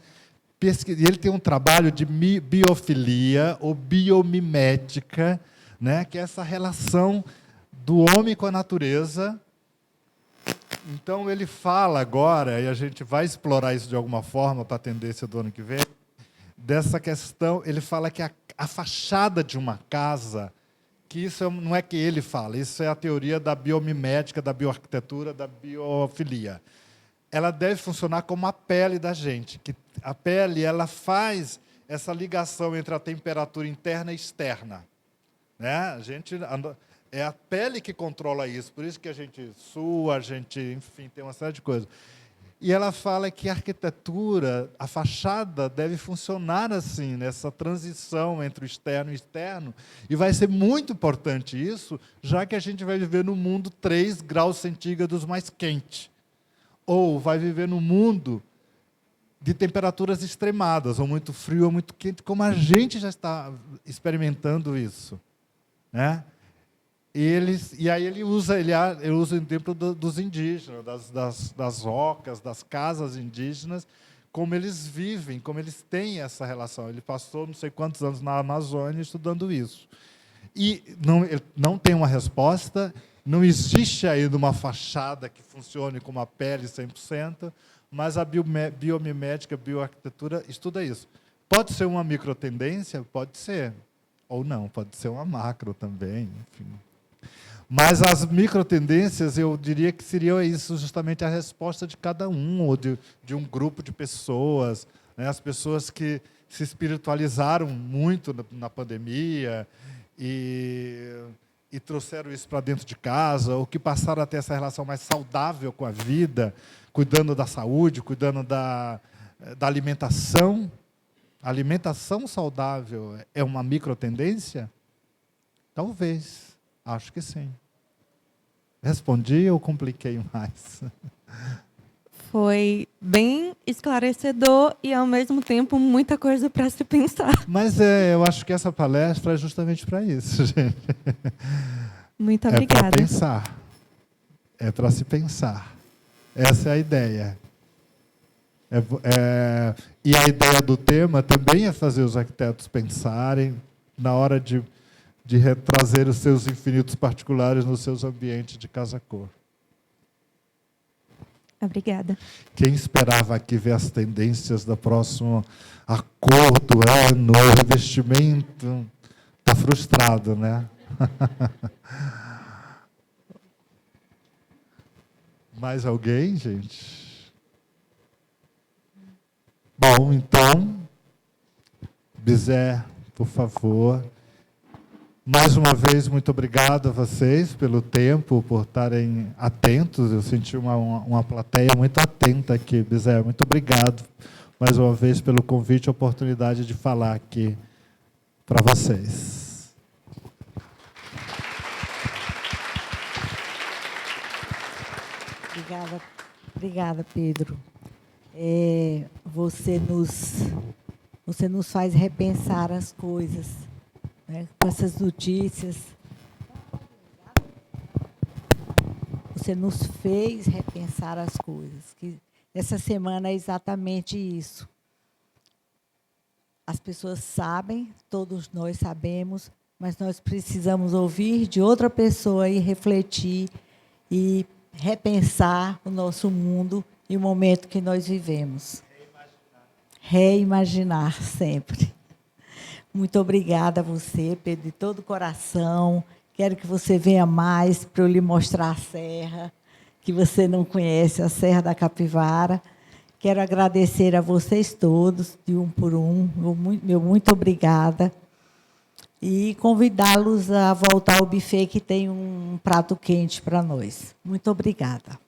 [SPEAKER 3] E ele tem um trabalho de biofilia ou biomimética, né, que é essa relação do homem com a natureza. Então, ele fala agora, e a gente vai explorar isso de alguma forma para a tendência do ano que vem, dessa questão, ele fala que a fachada de uma casa, que isso não é que ele fala, isso é a teoria da biomimética, da bioarquitetura, da biofilia. Ela deve funcionar como a pele da gente, que a pele ela faz essa ligação entre a temperatura interna e externa, né? É a pele que controla isso, por isso que a gente sua, a gente, enfim, tem uma série de coisas. E ela fala que a arquitetura, a fachada, deve funcionar assim, nessa transição entre o externo e o externo, e vai ser muito importante isso, já que a gente vai viver num mundo 3 graus centígrados mais quente, ou vai viver num mundo de temperaturas extremadas, ou muito frio ou muito quente, como a gente já está experimentando isso, né? E aí ele usa o exemplo dos indígenas, das rocas, das casas indígenas, como eles vivem, como eles têm essa relação. Ele passou não sei quantos anos na Amazônia estudando isso. E não tem uma resposta, não existe ainda uma fachada que funcione como a pele 100%, mas a biomimética, a bioarquitetura estuda isso. Pode ser uma microtendência? Pode ser. Ou não, pode ser uma macro também, enfim. Mas as microtendências, eu diria que seria isso justamente a resposta de cada um, ou de um grupo de pessoas, né? As pessoas que se espiritualizaram muito na pandemia e trouxeram isso para dentro de casa, ou que passaram a ter essa relação mais saudável com a vida, cuidando da saúde, cuidando da alimentação. A alimentação saudável é uma microtendência? Talvez. Acho que sim. Respondi ou compliquei mais?
[SPEAKER 6] Foi bem esclarecedor e, ao mesmo tempo, muita coisa para se pensar.
[SPEAKER 3] Mas eu acho que essa palestra é justamente para isso, gente.
[SPEAKER 6] Muito obrigada.
[SPEAKER 3] É para pensar. É para se pensar. Essa é a ideia. E a ideia do tema também é fazer os arquitetos pensarem na hora de retrazer os seus infinitos particulares nos seus ambientes de casa-cor.
[SPEAKER 6] Obrigada.
[SPEAKER 3] Quem esperava aqui ver as tendências da próxima a cor do ano, o revestimento, está frustrado, né? Mais alguém, gente? Bom, então, Bizé, por favor. Mais uma vez, muito obrigado a vocês pelo tempo, por estarem atentos. Eu senti uma plateia muito atenta aqui, Bizé. Muito obrigado, mais uma vez, pelo convite e a oportunidade de falar aqui para vocês.
[SPEAKER 1] Obrigada, Pedro. Você nos faz repensar as coisas, né? Com essas notícias. Você nos fez repensar as coisas. Que essa semana é exatamente isso. As pessoas sabem, todos nós sabemos, mas nós precisamos ouvir de outra pessoa e refletir e repensar o nosso mundo e o momento que nós vivemos. Reimaginar sempre. Muito obrigada a você, Pedro, de todo o coração. Quero que você venha mais para eu lhe mostrar a serra, que você não conhece, a Serra da Capivara. Quero agradecer a vocês todos, de um por um. Meu muito obrigada. E convidá-los a voltar ao buffet, que tem um prato quente para nós. Muito obrigada.